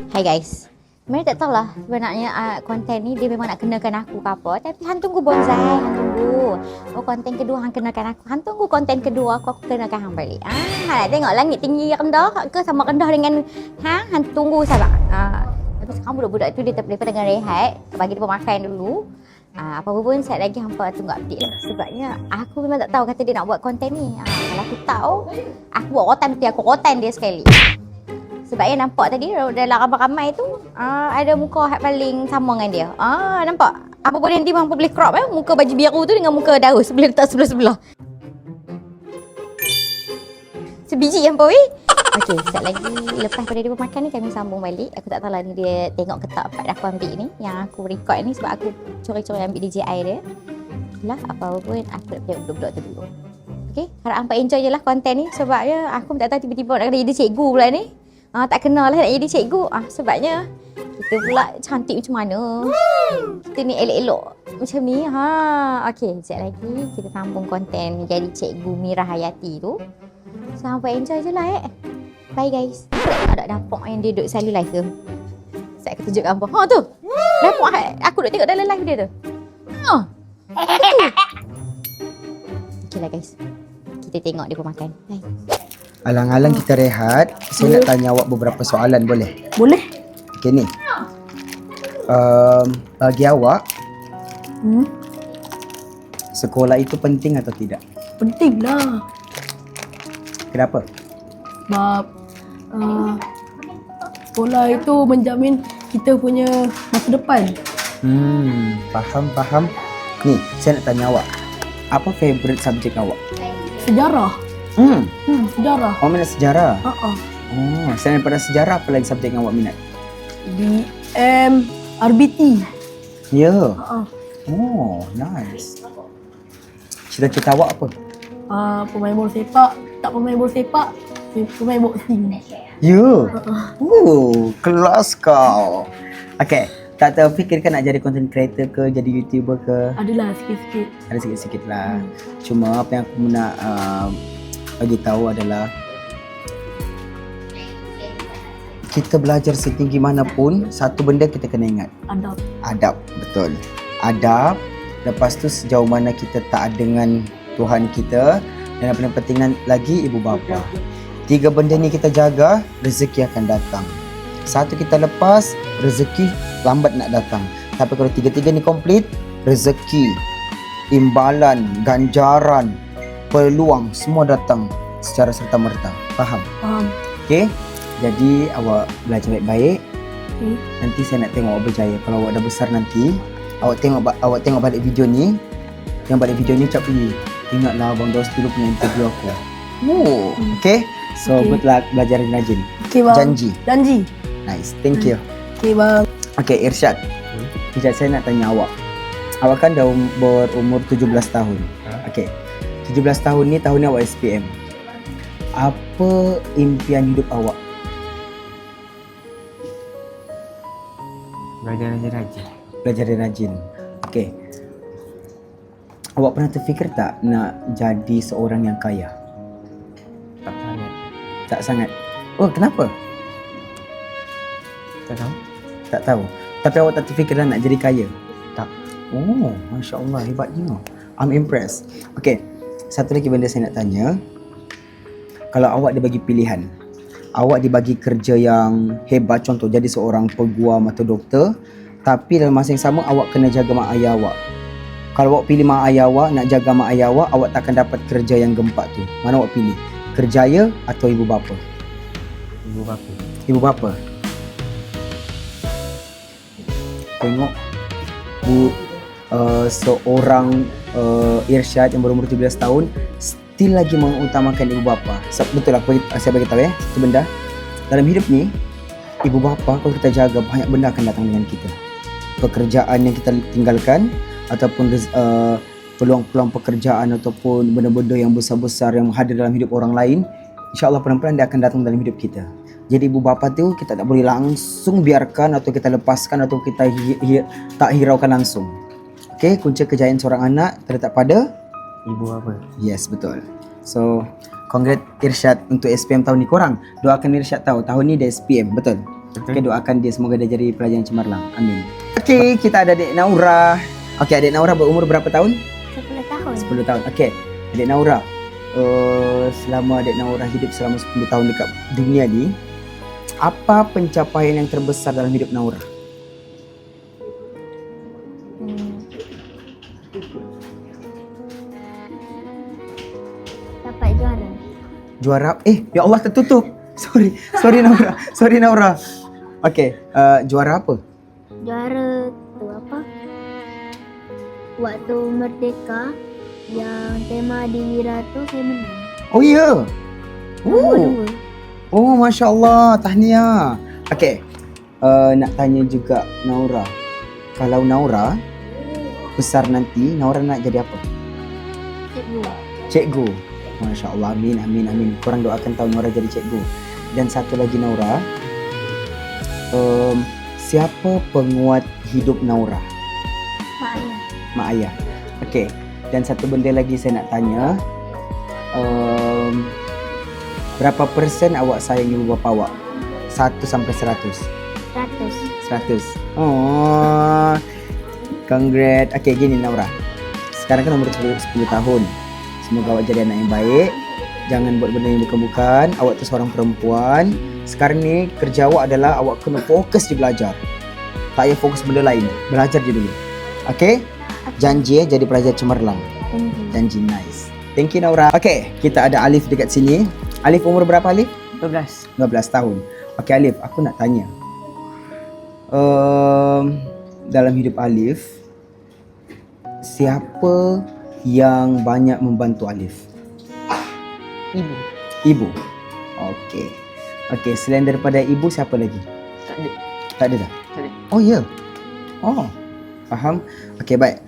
Hai guys. Mereka tak tahulah sebenarnya konten ni dia memang nak kenakan aku ke apa. Tapi hang tunggu bonsai, hang tunggu. Konten kedua hang kenakan aku. Hang tunggu konten kedua aku kenakan hang balik. Nak tengok langit tinggi rendah ke sama rendah dengan hang tunggu sabar. Tapi sekarang budak-budak tu dia terpelepas dengan rehat. Bagi dia makan dulu. Apa-apa pun set lagi hampa tunggu update lah. Sebabnya aku memang tak tahu kata dia nak buat konten ni. Kalau aku tahu, aku buat rotan nanti aku rotan dia sekali. Sebabnya nampak tadi dalam ramai-ramai tu ada muka hat paling sama dengan dia. Nampak? Apa pun nanti hampa boleh crop muka baju biru tu dengan muka daus boleh letak sebelah-sebelah. Sebiji yang boy. Okey, sekejap lagi lepas pada dia makan ni kami sambung balik. Aku tak tahu lah ni dia tengok ke tak part aku ambil ni. Yang aku record ni sebab aku curi-curi ambil DJI dia. Lah apa-apa pun aku nak tengok budak-budak tu dulu. Okey, harap hampa enjoy je lah konten ni. Sebabnya aku tak tahu tiba-tiba nak kena jadi cikgu pula ni. Tak kenal lah nak jadi cikgu. Sebabnya kita pula cantik macam mana. Kita ni elok-elok macam ni. Okey, sekejap lagi kita sambung konten jadi cikgu Mira Hayati tu. So, hampa enjoy je lah Bye guys. Ada dapur yang dia duduk selalu live tu. Saya akan tunjukkan hampa. Tu. Dapur aku duduk tengok dalam live dia tu. Okey lah guys. Kita tengok dia pun makan. Bye. Alang-alang kita rehat, saya nak tanya awak beberapa soalan boleh? Boleh? Okey ni. Bagi awak, sekolah itu penting atau tidak? Penting lah. Kenapa? Sebab sekolah itu menjamin kita punya masa depan. Faham. Ni, saya nak tanya awak. Apa favorite subjek awak? Sejarah. Sejarah. Awak minat sejarah? Selain daripada sejarah, apa lagi subjek yang awak minat? BM, RBT. Ya. Oh, nice. Cita-cita awak apa? Pemain bola sepak. Tak pemain bola sepak, pemain boxing. Ya. Kelas kau. Okay. Tak terfikirkan nak jadi content creator ke, jadi YouTuber ke? Adalah sikit-sikit. Ada sikit-sikit lah. Cuma apa yang aku nak bagi tahu adalah kita belajar setinggi mana pun, satu benda kita kena ingat. Adab, betul. Adab. Lepas tu sejauh mana kita taat dengan Tuhan kita, dan yang paling penting lagi ibu bapa. 3 benda ni kita jaga, rezeki akan datang. Satu kita lepas, rezeki lambat nak datang. Tapi kalau 3-3 ni komplit, rezeki, imbalan, ganjaran, peluang semua datang secara serta-merta. Faham? Okey. Jadi awak belajar baik-baik. Nanti saya nak tengok awak berjaya. Kalau awak dah besar nanti, awak tengok balik video ni. Yang balik video ni cakap, ingatlah Abang Daus dulu punya interview aku. Okey. So good luck, belajar rajin. Okey bang. Janji. Nice. Thank you. Okey bang. Okey, Irsyad. Sekejap saya nak tanya awak. Awak kan dah berumur 17 tahun. Okey. 17 tahun ni tahun ni awak SPM. Apa impian hidup awak? Belajar rajin. Okey. Awak pernah terfikir tak nak jadi seorang yang kaya? Tak sangat. Oh, kenapa? Tak tahu. Tapi awak tak terfikir nak jadi kaya? Tak. Oh, Masya Allah, hebatnya. I'm impressed. Okay, satu lagi benda saya nak tanya. Kalau awak dibagi pilihan, awak dibagi kerja yang hebat, contoh jadi seorang peguam atau doktor, tapi dalam masa yang sama awak kena jaga mak ayah awak. Kalau awak pilih mak ayah awak, nak jaga mak ayah awak, awak takkan dapat kerja yang gempak tu. Mana awak pilih? Kerjaya atau ibu bapa? Ibu bapa. Tengok seorang Irsyad yang berumur 17 tahun still lagi mengutamakan ibu bapa. Betul lah, saya bagi tahu satu benda. Dalam hidup ni, ibu bapa kalau kita jaga, banyak benda akan datang dengan kita. Pekerjaan yang kita tinggalkan ataupun peluang-peluang pekerjaan ataupun benda-benda yang besar-besar yang hadir dalam hidup orang lain, insya-Allah pelan-pelan dia akan datang dalam hidup kita. Jadi ibu bapa tu kita tak boleh langsung biarkan atau kita lepaskan atau kita tak hiraukan langsung. Okey, kunci kejayaan seorang anak terletak pada ibu bapa. Yes, betul. So, congrats Irsyad untuk SPM tahun ni. Korang doakan Irsyad tahun ni dia SPM, betul? Okey, doakan dia semoga dia jadi pelajar yang cemerlang. Amin. Okey, kita ada adik Naura. Okey, adik Naura berumur berapa tahun? 10 tahun. 10 tahun. Okey, adik Naura. Selama adik Naura hidup selama 10 tahun dekat dunia ni, apa pencapaian yang terbesar dalam hidup Naura? Dapat juara. Juara? Ya Allah, tertutup. Sorry Naura. Okey, juara apa? Juara tu apa? Waktu merdeka yang tema di Wira tu saya menang. Oh ya. Nombor 2. Oh, Masya Allah. Tahniah. Okey. Nak tanya juga Naura. Kalau Naura besar nanti, Naura nak jadi apa? Cikgu. Cikgu. Masya Allah. Amin, amin, amin. Korang doakan tahu Naura jadi cikgu. Dan satu lagi Naura. Siapa penguat hidup Naura? Mak ayah. Mak ayah. Okey. Dan satu benda lagi saya nak tanya. Berapa persen awak sayang ibu bapa awak? 1 sampai 100. 100. 100. Oh. Congrats. Okey, gini Naura. Sekarang kan umur 10 tahun. Semoga awak jadi anak yang baik. Jangan buat benda yang bukan-bukan. Awak tu seorang perempuan. Sekarang ni kerja awak adalah awak kena fokus je belajar. Tak payah fokus benda lain. Belajar je dulu. Okey? Janji jadi pelajar cemerlang. Janji, nice. Thank you Naura. Okey, kita ada Alif dekat sini. Alif umur berapa Alif? 12. 12 tahun. Okey Alif, aku nak tanya. Dalam hidup Alif, siapa yang banyak membantu Alif? Ibu. Ibu. Okey. Okey, selain daripada ibu siapa lagi? Tak ada. Tak ada dah? Tak ada. Oh ya. Oh. Faham. Okey, baik.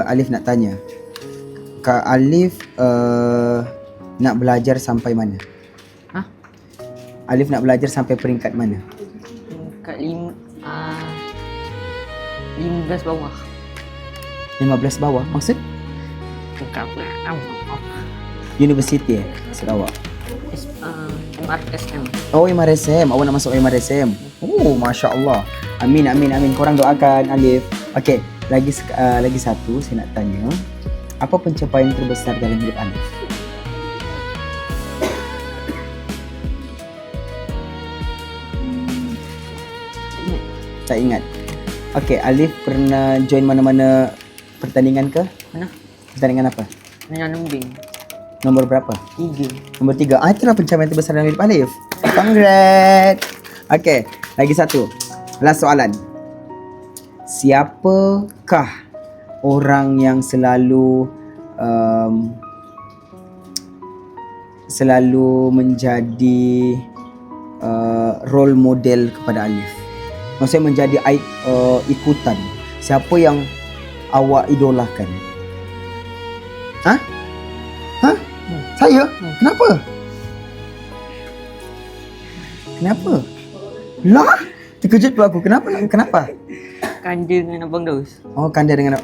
Alif nak tanya. Kak Alif nak belajar sampai mana? Hah? Alif nak belajar sampai peringkat mana? Kat 15 bawah. 15 bawah. Maksud? Bukan apa. Universiti maksud awak? MRSM. Oh, MRSM. Awak nak masuk MRSM. Oh, Masya Allah. Amin, amin, amin. Korang doakan Alif. Okey, lagi satu saya nak tanya. Apa pencapaian terbesar dalam hidup Alif? Tak ingat. Okey, Alif pernah join mana-mana pertandingan ke? Mana? Pertandingan apa? Menyanyi numbing. Nombor berapa? 3. Nombor 3. Itulah pencapaian terbesar dalam hidup Alif. Congrats. Okey, lagi satu. Last soalan. Siapakah orang yang selalu menjadi role model kepada Alif? Maksudnya menjadi ikutan. Siapa yang awak idolakan? Hah? Hah? Saya? Kenapa? Kenapa? Lah, terkejut pula aku. Kenapa? Kanda dengan Abang Daus. Oh, Kanda dengan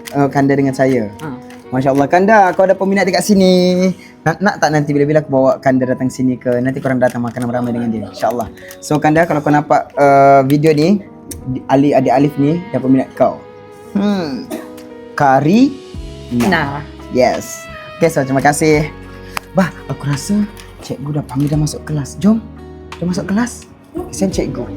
saya. Ha. Masya Allah, Kanda, kau ada peminat dekat sini. Nak tak nanti bila-bila aku bawa Kanda datang sini ke, nanti korang datang makan ramai dengan dia, insyaAllah. So Kanda, kalau kau nampak video ni, adik Alif ni yang peminat kau. Kari Nah. Yes. Okay, so terima kasih. Bah, aku rasa cikgu dah panggil dah masuk kelas. Jom masuk kelas. Kesian cikgu.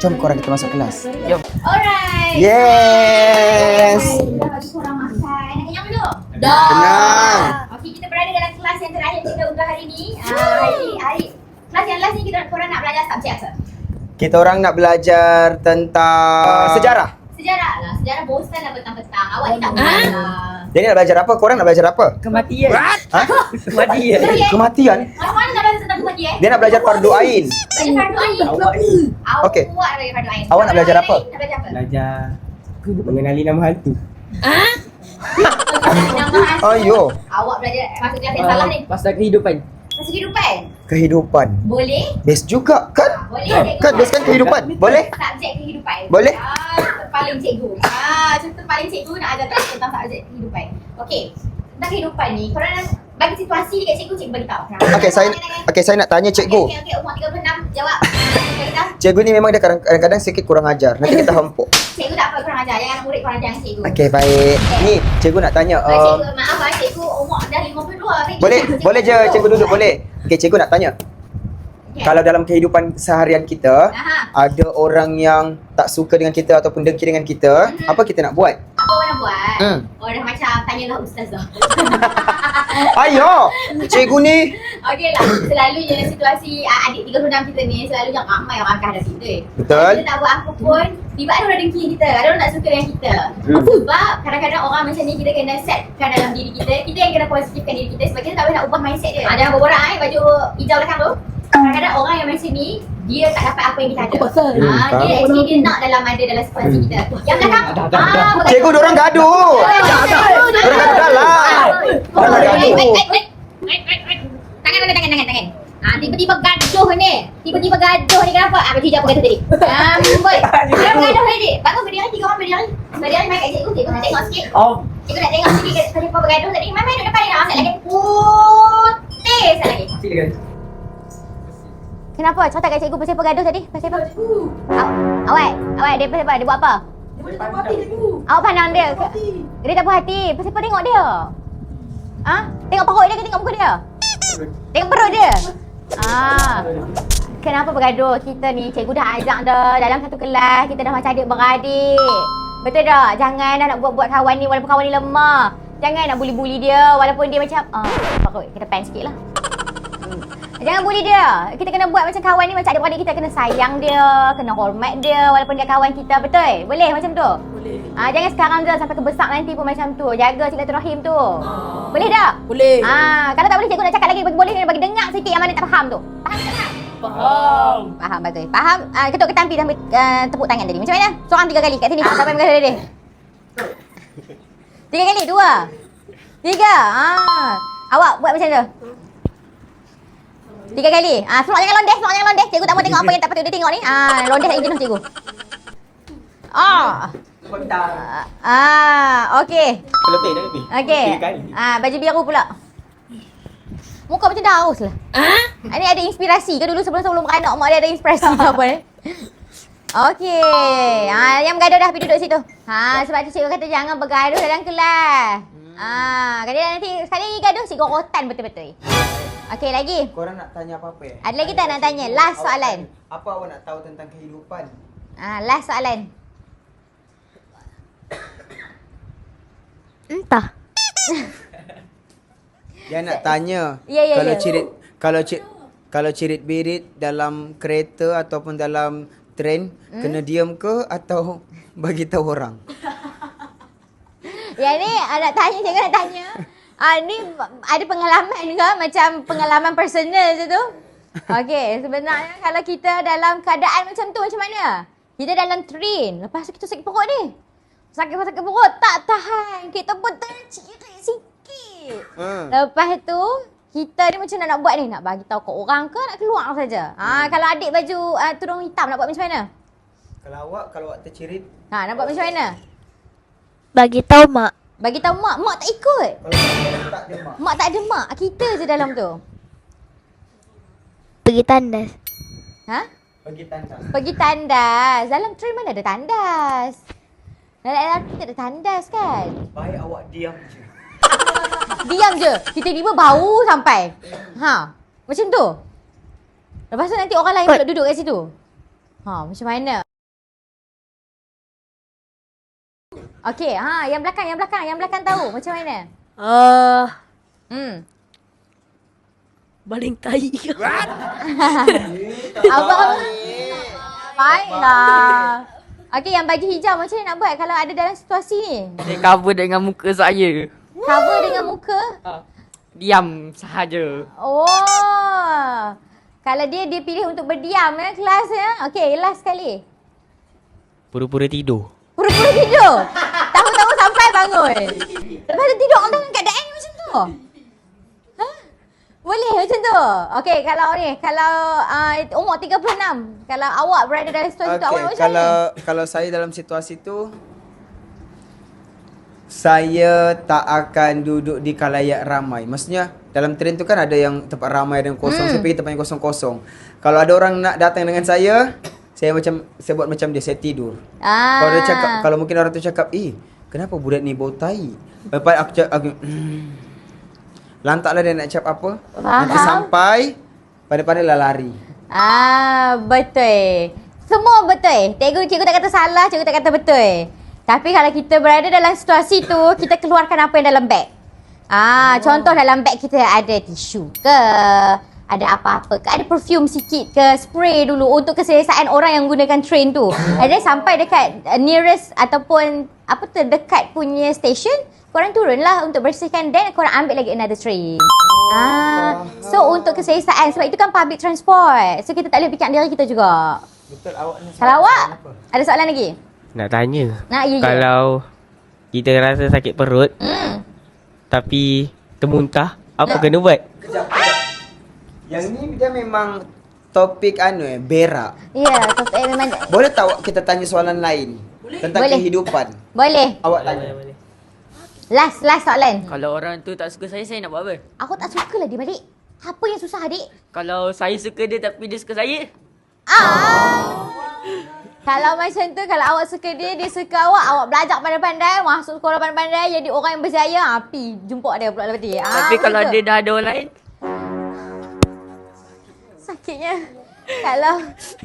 Jom korang kita masuk kelas. Jom. Alright. Yes. Dah bagi korang makan. Nak kenyang belum? Kenyang. Okey, kita berada dalam kelas yang terakhir kita unggah hari ni. Hari kelas yang last ni korang nak belajar subjek apa? Kita orang nak belajar tentang sejarah. Sejarah lah. Sejarah bosan lah petang-petang. Awak ni tak bosan lah. Dia ni nak belajar apa? Korang nak belajar apa? Kematian. Ha? Kematian. Kematian? Mana nak belajar tentang kematian? Dia nak belajar fardu ain. Belajar fardu ain. Okey. Awak nak belajar fardu ain. Awak nak belajar apa? Nak belajar apa? Belajar mengenali nama hantu. Nama hantu. Ayo. Awak belajar masuk kelas yang salah ni. Pasal kehidupan. Masuk kehidupan. Kehidupan. Boleh? Best juga kan? Boleh. Kan best kan kehidupan? Boleh? Subjek kehidupan. Boleh? Contoh paling cikgu. Contoh paling cikgu nak ajar tentang subjek kehidupan. Okey. Tentang kehidupan ni, korang bagi situasi dekat cikgu bagi tahu. Okey, saya nak tanya cikgu. Okey, umur 36 jawab. Kita Cikgu ni memang dia kadang-kadang sikit kurang ajar. Nanti kita hempuk. cikgu tak apa korang ajar. Jangan murid korang ajar dengan cikgu. Okey, baik. Ni, cikgu nak tanya. Cikgu, maaf cikgu umur dah 52. Boleh je cikgu duduk, boleh. Okey, cikgu nak tanya. Okay. Kalau dalam kehidupan seharian kita, ada orang yang tak suka dengan kita ataupun dengki dengan kita, apa kita nak buat? Apa orang nak buat? Orang macam tanyalah ustazah. Ayo, cikgu ni. Okey lah, selalunya situasi adik 36 kita ni selalunya ramai orang akan hadapi tu. Betul. Kita tak buat apa pun, Tiba ada orang dengki kita, ada orang tak suka dengan kita. Sebab kadang-kadang orang macam ni kita kena setkan dalam diri kita. Kita yang kena positifkan diri kita sebab kita tak boleh nak ubah mindset dia. Jangan berborak baju hijau belakang tu. Kadang-kadang orang yang macam ni, dia tak dapat apa yang kita ada. Dia actually dia nak dalam situasi kita. Yang belakang, Cikgu dorang gaduh. Dorang gaduh dalam. Dorang gaduh. Tangan. Tiba-tiba gaduh ni. Kenapa? Baju hijau apa kata tadi? Boy. Kenapa gaduh tadi? Bagus berdiri, 3 orang berdiri. Berdiri main kat cikgu. Cikgu nak tengok sikit. Cikgu nak tengok sikit tadi apa bergaduh tadi. Main duduk depan ni nak masak lagi. Putih sekali lagi. Kenapa? Cerita kat cikgu pasal apa gaduh tadi? Pasal apa? Awak dia pasal apa? Dia buat apa? Awak pandang dia. Dia tak puas hati. Pasal apa tengok dia? Tengok perut dia ke tengok muka dia? Tengok perut dia. Kenapa bergaduh? Kita ni cikgu dah ajak dah dalam satu kelas. Kita dah macam adik-beradik. Betul tak? Jangan nak buat kawan ni walaupun kawan ni lemah. Jangan nak bully dia walaupun dia macam perut. Kita pen sikit lah. Jangan bully dia. Kita kena buat macam kawan ni macam adik-beradik kita. Kena sayang dia, kena hormat dia walaupun dia kawan kita. Betul? Boleh macam tu? Boleh. Jangan sekarang je sampai kebesar nanti pun macam tu. Jaga silaturahim tu. Boleh tak? Boleh. Kalau tak boleh cikgu nak cakap lagi boleh bagi dengar sikit yang mana tak faham tu. Faham tak? Faham betul. Faham? Ketuk ketampi sambil tepuk tangan tadi. Macam mana? Seorang 3 kali kat sini. Siapa yang berkata dia? 3 kali? 2 3. Awak buat macam tu. 3 kali. Semua jangan londeh. Cikgu tak mau tengok apa yang tak patut dia tengok ni. Londeh tak jenuh cikgu. Okey. Lebih. Okey. 3 kali. Baju biru pula. Muka macam daus lah. Ini ada inspirasi ke dulu sebelum beranak mak dia ada inspirasi ke apa ni? Okey. Yang bergaduh dah pergi duduk situ. Sebab tu cikgu kata jangan bergaduh dalam kelas. Kadang nanti sekali lagi gaduh cikgu rotan betul-betul. Okey lagi. Korang nak tanya apa-apa? Ada lagi tak nak tanya? Last soalan. Apa awak nak tahu tentang kehidupan? Last soalan. Entah. Dia nak tanya. Ya. Kalau cirit-birit dalam kereta ataupun dalam train kena diam ke atau bagi tahu orang? Yang ni nak tanya, cikgu nak tanya. Ni ada pengalaman ke? Macam pengalaman personal je tu? Okey, sebenarnya kalau kita dalam keadaan macam tu macam mana? Kita dalam train, lepas tu kita sakit perut ni. Sakit perut, tak tahan. Kita pun tercirit sikit. Lepas tu, kita ni macam nak buat ni? Nak bagi tahu ke orang ke nak keluar saja? Kalau adik baju tudung hitam nak buat macam mana? Kalau awak tercirit. Nak buat macam mana? Bagi tahu mak. Bagi tahu mak tak ikut. Kalau tak ada mak. Mak tak ada mak, kita je dalam tu. Pergi tandas. Pergi tandas. Pergi tandas. Dalam train mana ada tandas? Dalam LRT tak ada tandas kan? Baik awak diam je. Diam je. Tiba-tiba bau sampai. Macam tu. Lepas tu nanti orang lain pula duduk kat situ. Macam mana? Okey, yang belakang tahu macam mana? Baling tai. Abang. Baiklah. Okey, yang baju hijau macam mana nak buat kalau ada dalam situasi ni? Saya cover dengan muka saya. Cover dengan muka? Diam sahaja. Kalau dia pilih untuk berdiam kelas ya. Okey, last sekali. Pura-pura tidur. Pura-pura tidur. Tahu-tahu sampai bangun. Lepas tu tidur orang dalam keadaan macam tu. Boleh macam tu. Okey, kalau umur 36, kalau awak berada dalam situasi tu awak macam mana? Kalau saya dalam situasi tu, saya tak akan duduk di khalayak ramai. Maksudnya dalam train tu kan ada yang tempat ramai dan kosong. Saya pergi tempat yang kosong-kosong. Kalau ada orang nak datang dengan saya buat macam dia, saya tidur. Kalau dia cakap, kalau mungkin orang tu cakap, kenapa budak ni bau tai? Lepas aku cakap, lantaklah dia nak cakap apa. Nanti sampai pada lah lari. Betul. Semua betul. Cikgu tak kata salah, cikgu tak kata betul. Tapi kalau kita berada dalam situasi tu, kita keluarkan apa yang dalam beg. Contoh dalam beg kita ada tisu ke, ada apa-apa ke, ada perfume sikit ke, spray dulu untuk keselesaan orang yang gunakan train tu. And then sampai dekat nearest ataupun apa terdekat punya station, korang turun lah untuk bersihkan, then korang ambil lagi another train. So untuk keselesaan, sebab itu kan public transport. So kita tak boleh fikir diri kita juga. Betul, awak ni. Kalau awak, ada soalan lagi? Nak tanya. Ya. Kalau kita rasa sakit perut tapi termuntah, apa kena buat? Kejap. Yang ni dia memang topik berak. Ya, topik memang. Boleh tak kita tanya soalan lain? Tentang Boleh. kehidupan. Boleh. Awak tanya. Last soalan. Kalau orang tu tak suka saya nak buat apa? Aku tak suka lah dia balik. Apa yang susah adik? Kalau saya suka dia tapi dia suka saya? Kalau macam tu, kalau awak suka dia, dia suka awak belajar pandai-pandai, masuk sekolah pandai-pandai, jadi orang yang berjaya, pi jumpa dia pula lepas tu. Tapi kalau dia dah ada orang lain? Sakitnya.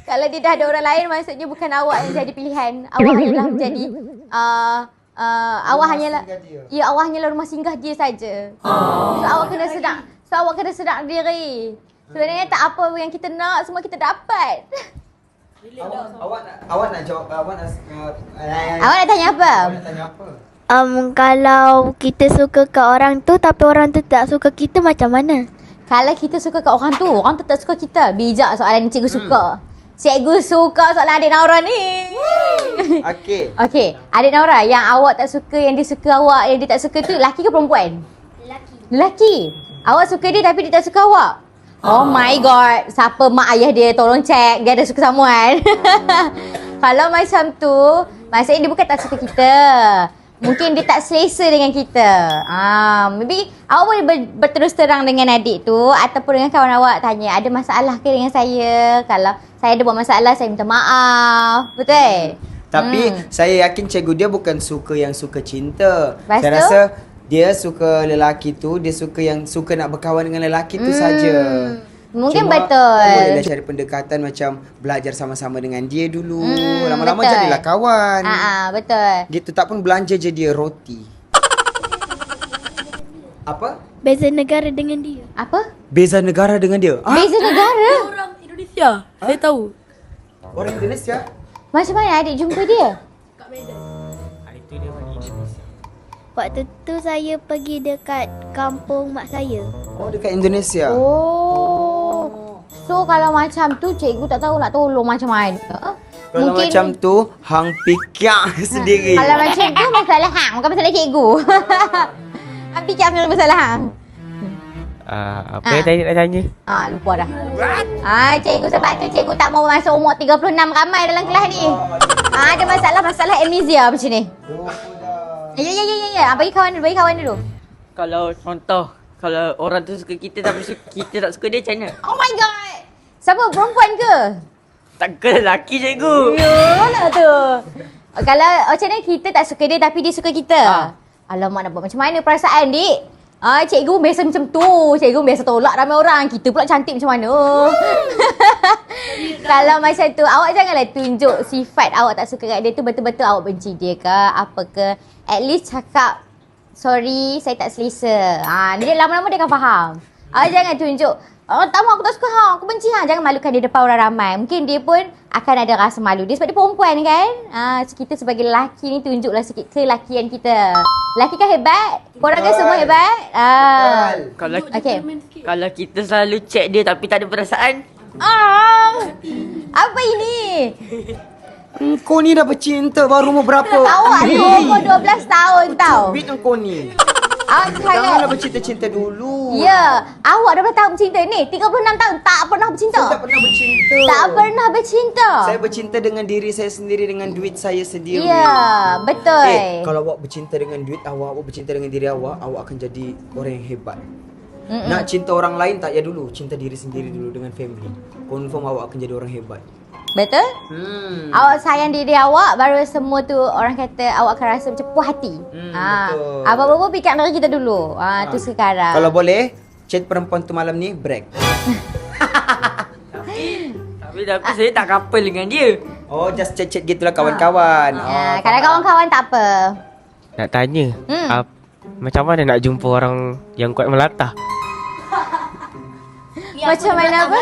Kalau dia dah ada orang lain, maksudnya bukan awak yang jadi pilihan. Awak hanyalah menjadi awak hanyalah awak hanyalah rumah singgah dia saja. So awak kena sedar diri. Sebenarnya tak apa yang kita nak, semua kita dapat. Awak nak jawab, awak nak Tanya apa? Awak nak tanya apa? Kalau kita suka ke orang tu tapi orang tu tak suka kita, macam mana? Kalau kita suka kat orang tu tak suka kita. Bijak soalan ni cikgu suka. Cikgu suka soalan adik Naura ni. Okey, adik Naura, yang awak tak suka, yang dia suka awak, yang dia tak suka tu lelaki ke perempuan? Lelaki. Awak suka dia tapi dia tak suka awak? Oh my god, siapa mak ayah dia, tolong check dia ada suka someone. Kalau macam tu, maksudnya dia bukan tak suka kita. Mungkin dia tak selesa dengan kita. Maybe awak boleh berterus terang dengan adik tu ataupun dengan kawan awak, tanya ada masalah ke dengan saya. Kalau saya ada buat masalah, saya minta maaf. Betul? Tapi saya yakin cikgu dia bukan suka yang suka cinta. Lepas Saya tu? rasa dia suka lelaki tu, dia suka yang suka nak berkawan dengan lelaki tu saja. Mungkin Cuma, betul. bolehlah cari pendekatan macam belajar sama-sama dengan dia dulu. Lama-lama betul. jadilah kawan. Betul. Gitu, tak pun belanja je dia roti. Apa? Beza negara dengan dia. Apa? Beza negara dengan dia. Beza negara? Orang Indonesia. Saya tahu. Orang Indonesia? Macam mana adik jumpa dia? Itu dia bagi Indonesia. Waktu tu saya pergi dekat kampung mak saya. Oh, dekat Indonesia. So kalau macam tu cikgu tak tahu nak tolong macam mana. Kalau macam tu, hang fikir sendiri. Kalau macam tu masalah hang, bukan masalah cikgu. Hang fikir masalah hang. Apa yang tadi nak tanya? Lupa dah. Cikgu sebab tu cikgu tak mau masuk umur 36 ramai dalam kelas ni. Ada masalah amnesia macam ni. Ya. Bagi kawan dulu. Kalau contoh, kalau orang tu suka kita tapi kita tak suka dia, macam mana? Oh my god. Siapa, perempuan ke? Tak ke lelaki cikgu. Yalah tu. Kalau macam mana kita tak suka dia tapi dia suka kita. Alamak, nak buat macam mana perasaan dik? Cikgu biasa macam tu. Cikgu biasa tolak ramai orang. Kita pula cantik macam mana? Kalau macam tu, awak janganlah tunjuk sifat awak tak suka kat dia tu betul-betul awak benci dia ke apa ke. At least cakap, sorry saya tak selesa. Dia lama-lama dia akan faham. Awak jangan tunjuk, tak mau, aku tak suka aku benci Jangan malukan dia depan orang ramai. Mungkin dia pun akan ada rasa malu dia sebab dia perempuan kan. So kita sebagai lelaki ni tunjuklah sikit kelakian kita. Lelaki kan hebat. Korang kan semua hebat. Kalau kita selalu check dia tapi tak ada perasaan, apa ini? Kau ni dah bercinta baru umur berapa? Awak ni umur 12 tahun tau. Cubit kau ni. Sangat. Janganlah bercinta-cinta dulu. Ya, awak dah berapa tahun bercinta ni? 36 tahun tak pernah bercinta. Saya tak pernah bercinta. Tak pernah bercinta. Saya bercinta dengan diri saya sendiri, dengan duit saya sendiri. Ya, betul. Kalau awak bercinta dengan duit awak bercinta dengan diri awak akan jadi orang yang hebat. Nak cinta orang lain tak, ya dulu cinta diri sendiri dulu dengan family. Confirm awak akan jadi orang hebat. Betul? Awak sayang diri awak, baru semua tu orang kata awak akan rasa macam puas hati. Betul. Apa-apa fikir diri kita dulu. Tu sekarang. Kalau boleh, chat perempuan tu malam ni break. tapi saya tak couple dengan dia. Oh, just chat-chat gitulah kawan-kawan. Kalau kawan-kawan tak apa. Nak tanya, macam mana nak jumpa orang yang kuat melatah? Macam mana apa?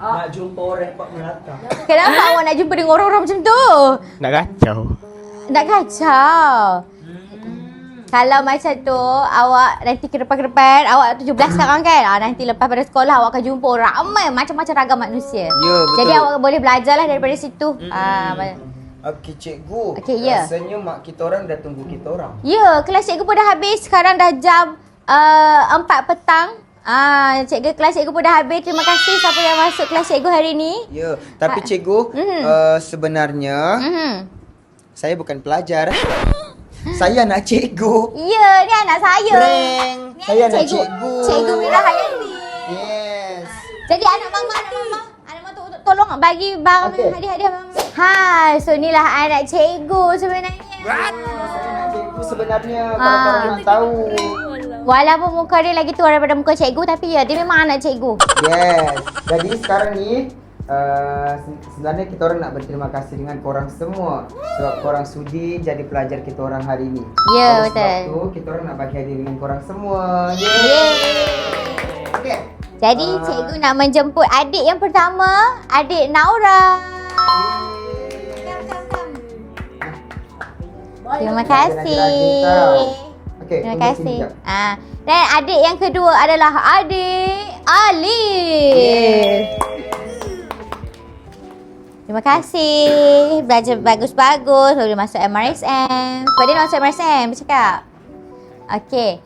Nak jumpa orang Pak Melata. Kenapa awak nak jumpa dengan orang-orang macam tu? Nak kacau. Nak kacau. Kalau macam tu, awak nanti ke depan-depan, awak 17 sekarang kan? Nanti lepas pada sekolah, awak akan jumpa ramai macam-macam ragam manusia. Ya, betul. Jadi awak boleh belajarlah daripada situ. Okey, cikgu. Okey, ya. Rasanya mak kita orang dah tunggu kita orang. Ya, kelas cikgu pun dah habis. Sekarang dah jam 4 petang. Kelas cikgu pun dah habis. Terima kasih siapa yang masuk kelas cikgu hari ni. Ya, tapi cikgu, sebenarnya saya bukan pelajar. Saya anak cikgu. Ya, ni anak saya. Prank. Ni Saya anak anak cikgu. Cikgu Mira Hayati. Yes. Jadi anak mama tolong bagi bang Okey. hadiah-hadiah bang. So inilah anak cikgu sebenarnya. Saya anak cikgu sebenarnya kalau korang nak tahu. Walaupun muka dia lagi tua daripada muka cikgu, tapi ya dia memang anak cikgu. Yes. Jadi sekarang ni sebenarnya kita orang nak berterima kasih dengan korang semua sebab korang sudi jadi pelajar kita orang hari ni. Ya, Oleh betul. Sebab tu kita orang nak bagi hadiah dengan korang semua. Okey. Jadi cikgu nak menjemput adik yang pertama, adik Naura. Terima kasih. Okey. Terima tunggu sini kasih. sekejap. Dan adik yang kedua adalah adik Alif. Terima kasih. Belajar bagus-bagus. Boleh masuk MRSM. Sebab dia nak masuk MRSM. Dia cakap. Okey.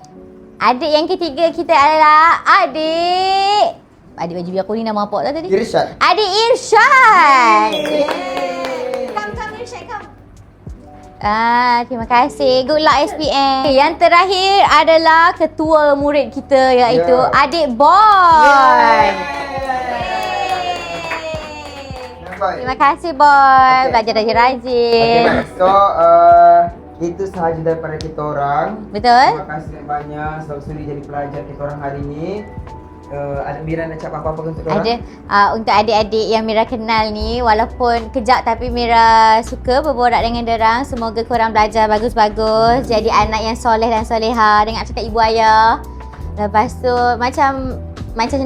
Adik yang ketiga kita adalah adik baju biar kuning nama apa tadi? Irsyad. Adik Irsyad. Come Irsyad, come. Terima kasih. Good luck SPM. Yang terakhir adalah ketua murid kita iaitu adik Boy. Terima kasih Boy. Belajar rajin-rajin. Okay, so itu sahaja daripada kita orang. Betul? Terima kasih banyak sebab sudi jadi pelajar kita orang hari ni. Ada Mira nak cakap apa-apa untuk orang? Ada untuk adik-adik yang Mira kenal ni, walaupun kejap tapi Mira suka berborak dengan derang. Semoga korang belajar bagus-bagus, jadi anak yang soleh dan soleha, dengar cakap ibu ayah. Lepas tu macam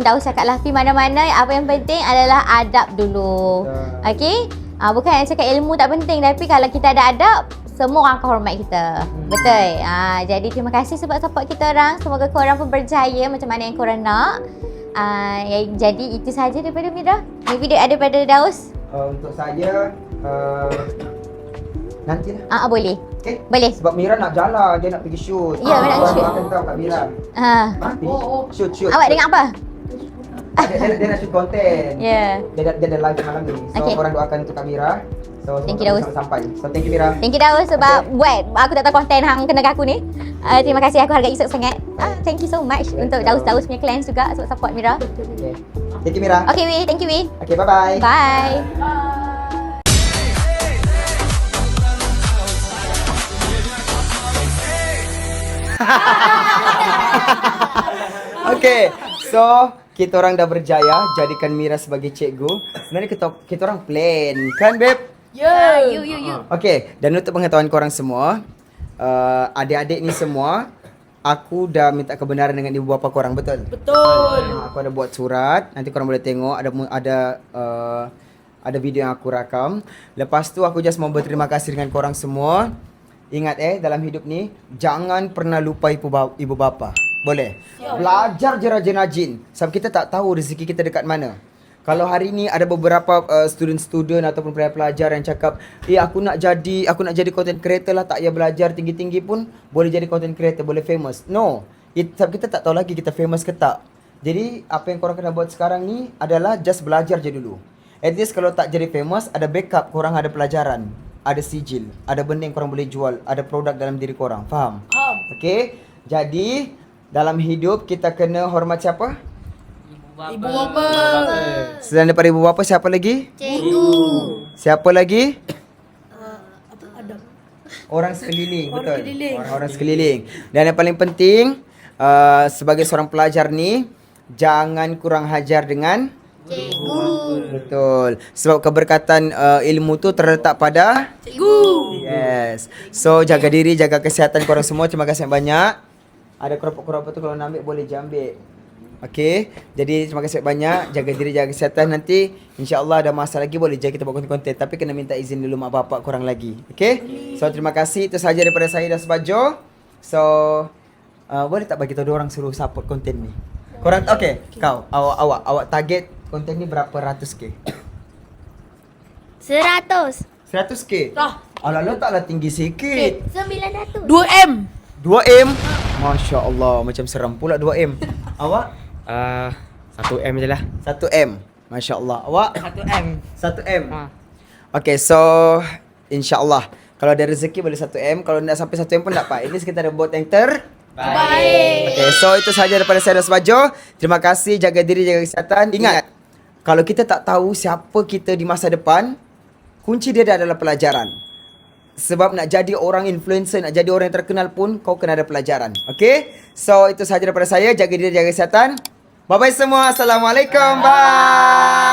Daus cakap lah, pergi mana-mana apa yang penting adalah adab dulu. Okey? Bukan yang cakap ilmu tak penting, tapi kalau kita ada adab, semua orang akan hormat kita. Betul? Jadi terima kasih sebab support kita orang. Semoga korang pun berjaya macam mana yang korang nak. Jadi itu sahaja daripada Mira. Maybe ada daripada Daus. Untuk saya, nantilah. Boleh. Okay? Boleh. Sebab Mira nak jalan, dia nak pergi shoot. Ya, Mira nak Korang shoot. akan tahu kat Mira. Shoot. Awak dengar apa? Dia nak shoot konten. Ya. Dia ada live malam ni. So Okay. korang doakan untuk Kak Mira. So Thank you, Daus. sampai. So thank you Mira. Thank you Daus sebab buat aku tak tahu konten hang kena aku ni. Terima kasih, aku hargai sangat. Thank you so much untuk Daus punya clients juga sebab support Mira. Okay. Thank you Mira. Okay Wi, thank you Wi. Okay, bye-bye. Bye. Okay, so kita orang dah berjaya jadikan Mira sebagai cikgu. Sebenarnya kita orang plan, kan Beb? Ya. Okay, dan untuk pengetahuan korang semua, adik-adik ni semua, aku dah minta kebenaran dengan ibu bapa korang, betul? Betul. Aku ada buat surat, nanti korang boleh tengok, ada video yang aku rakam. Lepas tu aku just mau berterima kasih dengan korang semua. Ingat dalam hidup ni jangan pernah lupa ibu bapa. Boleh? Belajar je rajin-rajin. Sebab kita tak tahu rezeki kita dekat mana. Kalau hari ni ada beberapa student ataupun pelajar yang cakap, aku nak jadi content creator lah, tak payah belajar tinggi-tinggi pun boleh jadi content creator, boleh famous. No. Sebab kita tak tahu lagi kita famous ke tak. Jadi apa yang korang kena buat sekarang ni adalah just belajar je dulu. At least kalau tak jadi famous, ada backup, korang ada pelajaran, ada sijil, ada benda yang korang boleh jual, ada produk dalam diri korang. Faham? Faham. Okay? Jadi dalam hidup kita kena hormat siapa? Ibu bapa. Selain daripada ibu bapa, siapa lagi? Cikgu. Siapa lagi? Ada. Orang sekeliling, betul? sekeliling. Orang sekeliling. Dan yang paling penting, sebagai seorang pelajar ni, jangan kurang hajar dengan Cikgu. betul. Sebab keberkatan ilmu tu terletak pada Cikgu. yes. So jaga diri, jaga kesihatan korang semua. Terima kasih banyak. Ada keropok-keropok tu kalau nak ambil boleh je ambil. Okay. Jadi terima kasih banyak. Jaga diri, jaga kesihatan. Nanti insya-Allah ada masa lagi boleh je kita buat konten-konten. Tapi kena minta izin dulu mak bapak korang lagi. Okay. So terima kasih. Itu sahaja daripada saya dan Sebajo. So boleh tak bagi tahu orang suruh support konten ni? Korang okay. Kau awak target konten ni berapa ratus K? 100. 100K? Alah taklah tinggi sikit. 900. 2M. 2M? Masya Allah, macam seram pula 2M. Awak? 1M je lah. 1M. Masya Allah. Awak? 1M. 1M. Ha. Okay, so insya-Allah kalau ada rezeki boleh 1M. Kalau nak sampai 1M pun tak apa. Ini sekitar bot yang Baik. Okay, so itu sahaja daripada saya dan Sebajo. Terima kasih, jaga diri, jaga kesihatan. Ingat, kalau kita tak tahu siapa kita di masa depan, kunci dia adalah pelajaran. Sebab nak jadi orang influencer, nak jadi orang yang terkenal pun, kau kena ada pelajaran. Okay? So, itu sahaja daripada saya. Jaga diri, jaga kesihatan. Bye-bye semua. Assalamualaikum. Bye.